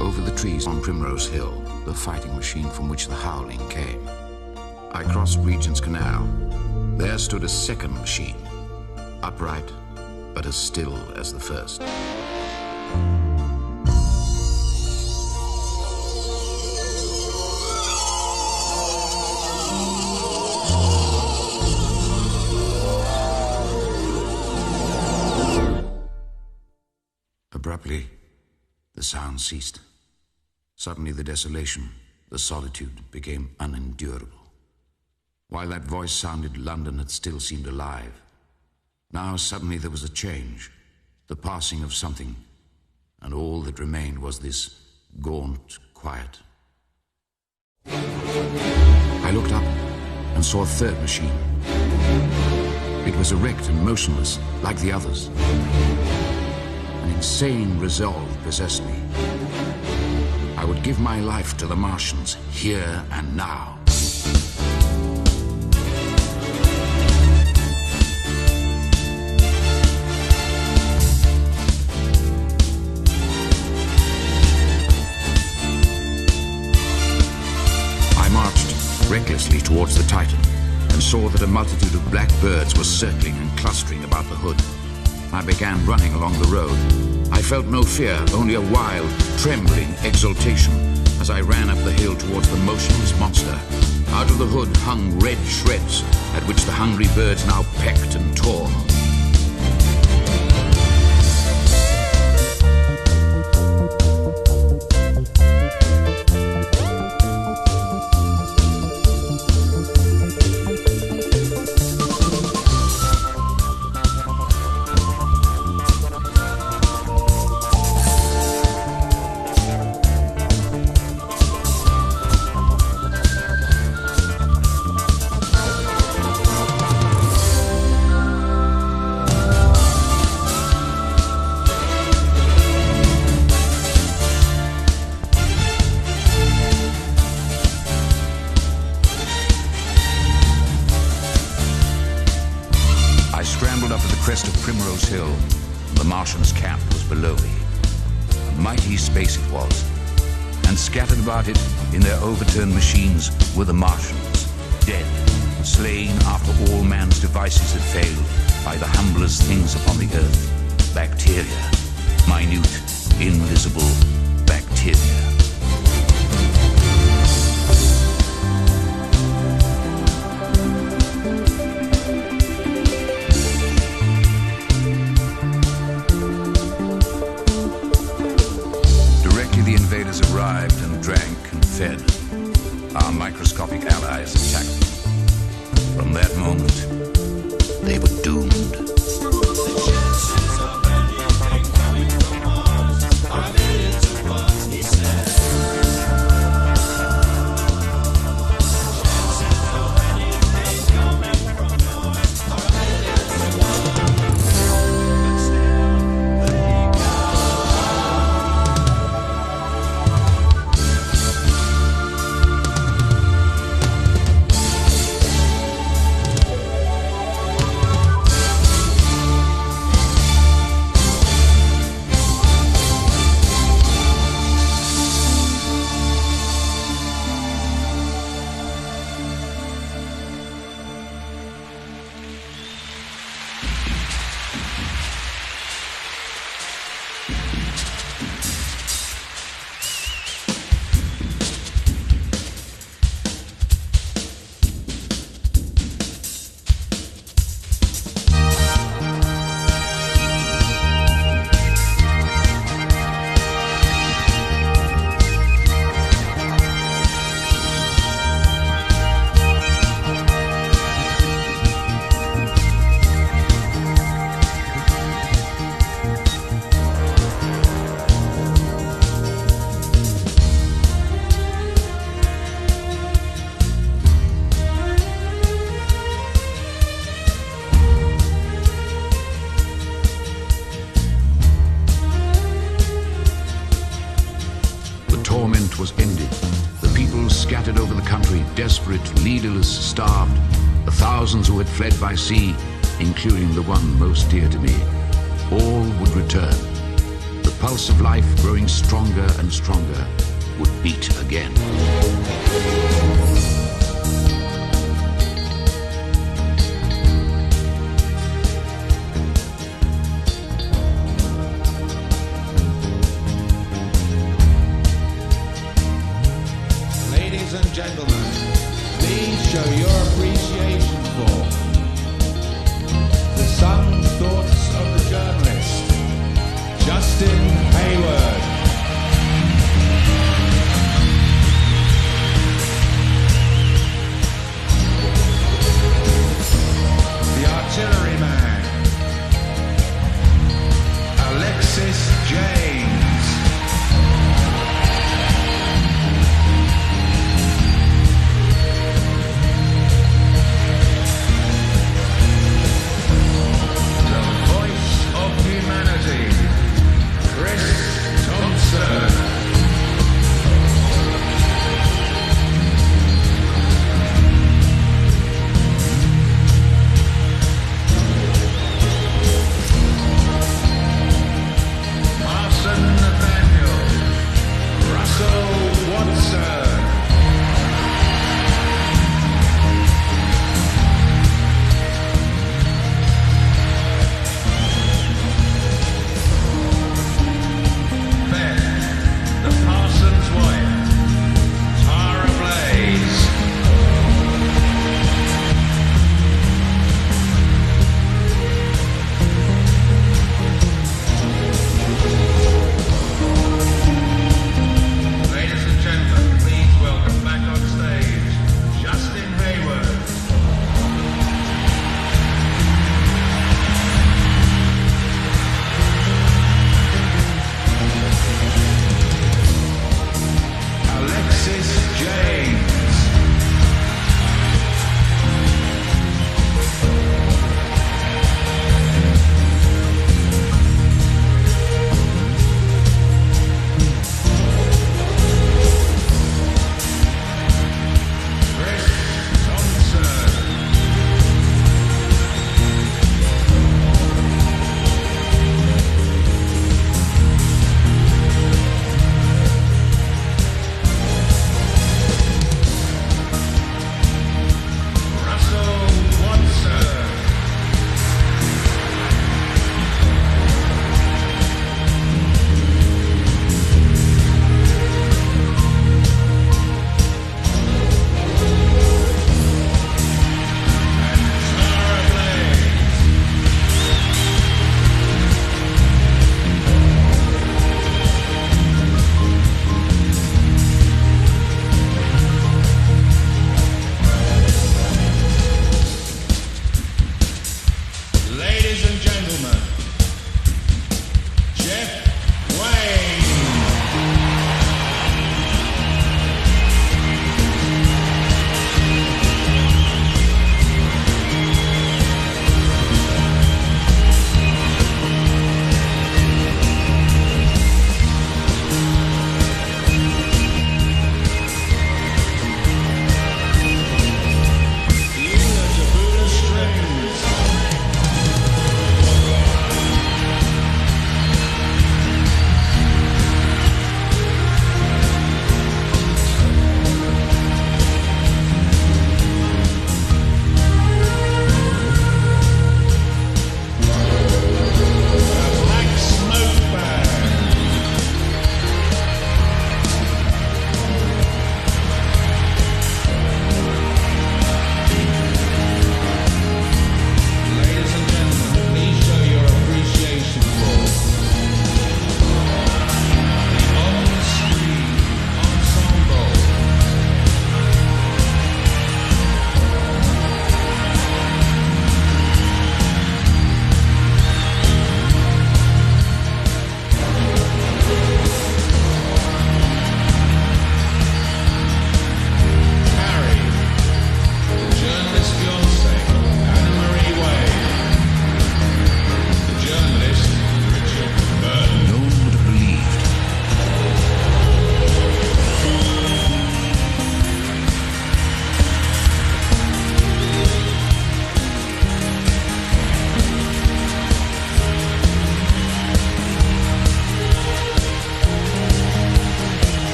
Over the trees on Primrose Hill, the fighting machine from which the howling came. I crossed Regent's Canal. There stood a second machine, upright, but as still as the first. Abruptly, the sound ceased. Suddenly the desolation, the solitude became unendurable. While that voice sounded, London had still seemed alive. Now suddenly there was a change, the passing of something, and all that remained was this gaunt quiet. I looked up and saw a third machine. It was erect and motionless, like the others. An insane resolve possessed me. I would give my life to the Martians, here and now. I marched recklessly towards the Titan and saw that a multitude of black birds were circling and clustering about the hood. I began running along the road. I felt no fear, only a wild, trembling exultation as I ran up the hill towards the motionless monster. Out of the hood hung red shreds at which the hungry birds now pecked and tore. Primrose Hill, the Martians' camp was below me. A mighty space it was, and scattered about it in their overturned machines were the Martians, dead, slain after all man's devices had failed by the humblest things upon the earth, bacteria, minute, invisible bacteria. Arrived and drank and fed. Our microscopic allies attacked them. From that moment, they were doomed. The chances of anything coming from Mars are millions of us, he said. Chances of anything coming from Mars are millions of us. But still, the desperate, leaderless, starved, the thousands who had fled by sea, including the one most dear to me, all would return. The pulse of life, growing stronger and stronger, would beat again. Ladies and gentlemen, please show your appreciation for the sung thoughts of the journalist, Justin Hayward. The artilleryman, Alexis James.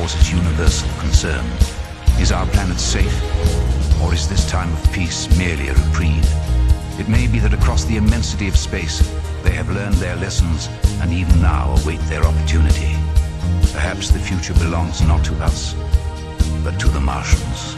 causes universal concern. Is our planet safe? Or is this time of peace merely a reprieve? It may be that across the immensity of space, they have learned their lessons and even now await their opportunity. Perhaps the future belongs not to us, but to the Martians.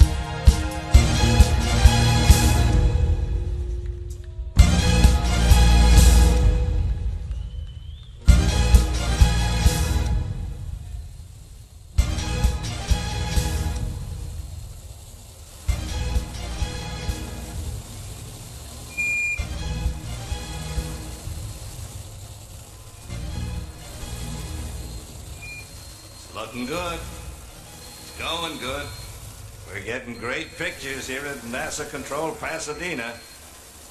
Looking good. It's going good. We're getting great pictures here at NASA Control Pasadena.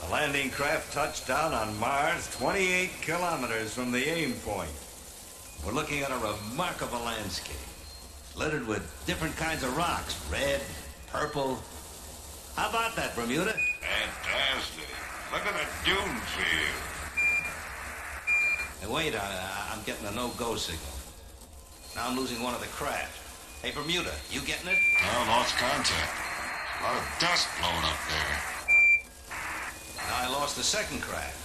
The landing craft touched down on Mars 28 kilometers from the aim point. We're looking at a remarkable landscape, littered with different kinds of rocks, red, purple. How about that, Bermuda? Fantastic. Look at the dune field. Hey, wait, I'm getting a no-go signal. Now I'm losing one of the craft. Hey, Bermuda, you getting it? Oh, lost contact. A lot of dust blowing up there. Now I lost the second craft.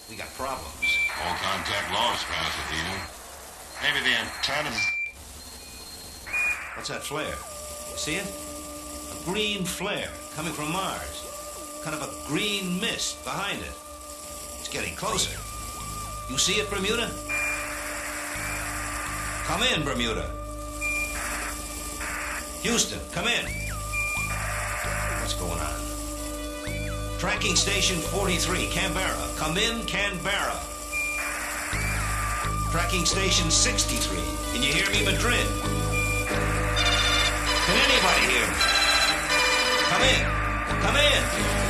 We got problems. All contact lost, Pasadena. Maybe the antenna... What's that flare? You see it? A green flare coming from Mars. Kind of a green mist behind it. It's getting closer. You see it, Bermuda? Come in, Bermuda. Houston, come in. What's going on? Tracking station 43, Canberra. Come in, Canberra. Tracking station 63. Can you hear me, Madrid? Can anybody hear me? Come in. Come in.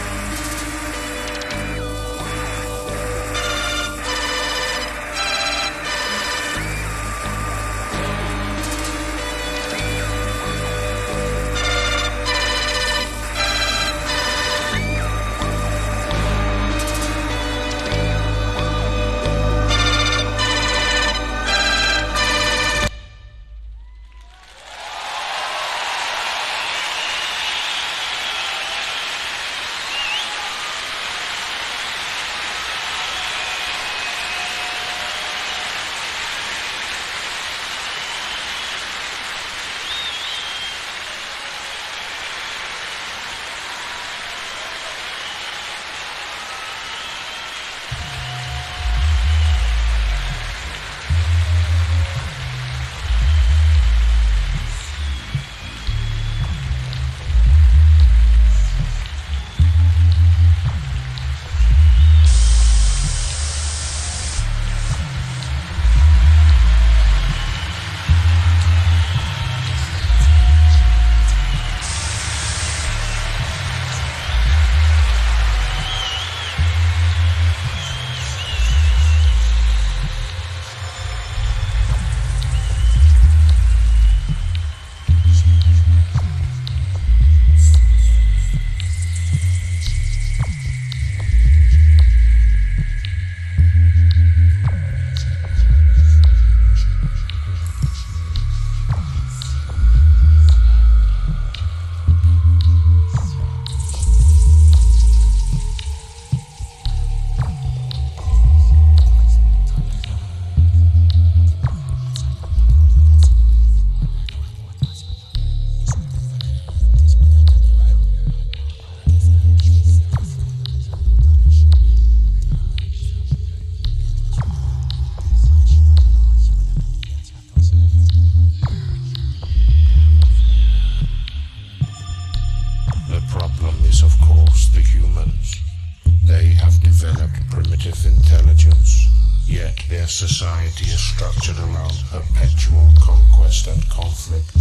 Society is structured around perpetual conquest and conflict,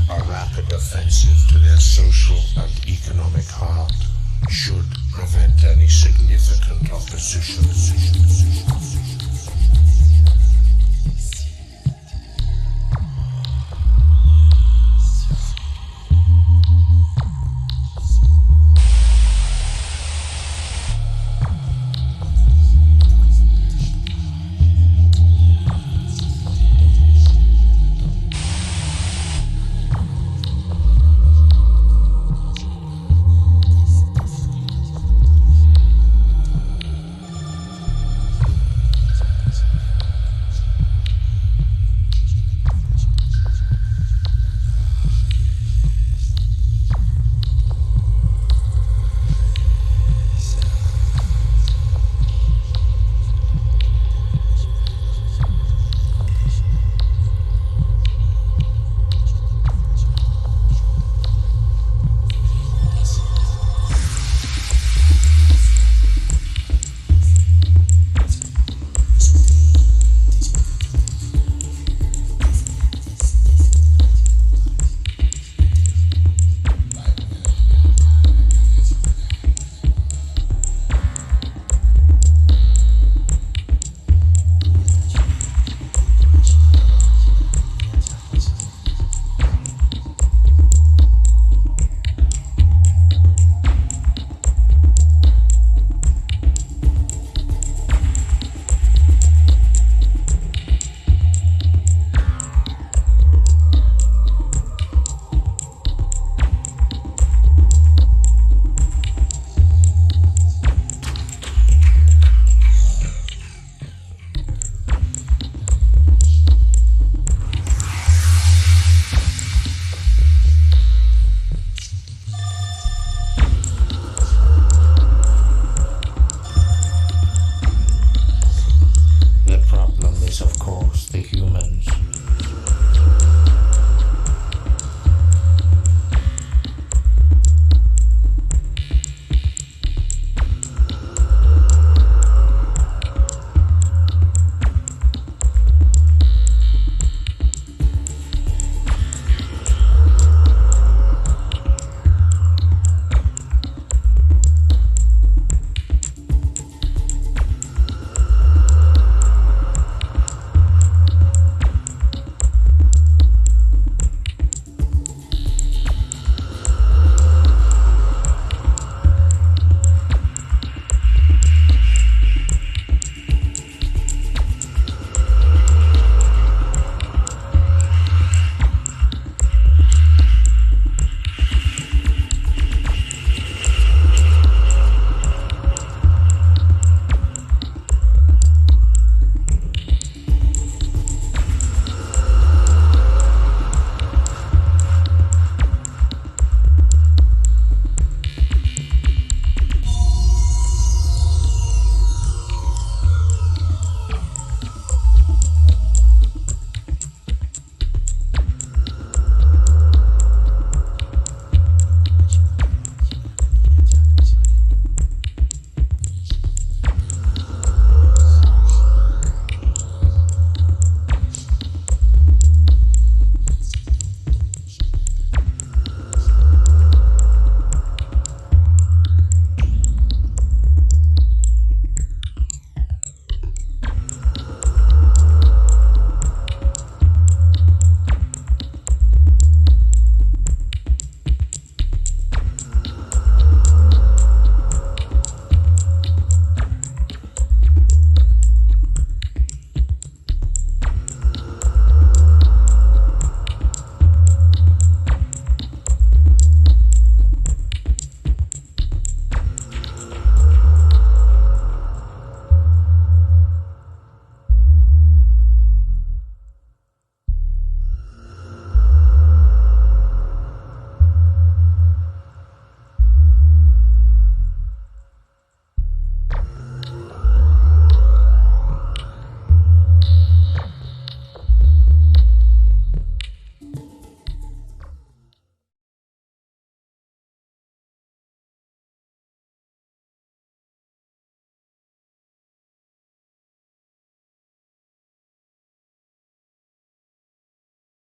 a rapid offensive to their social and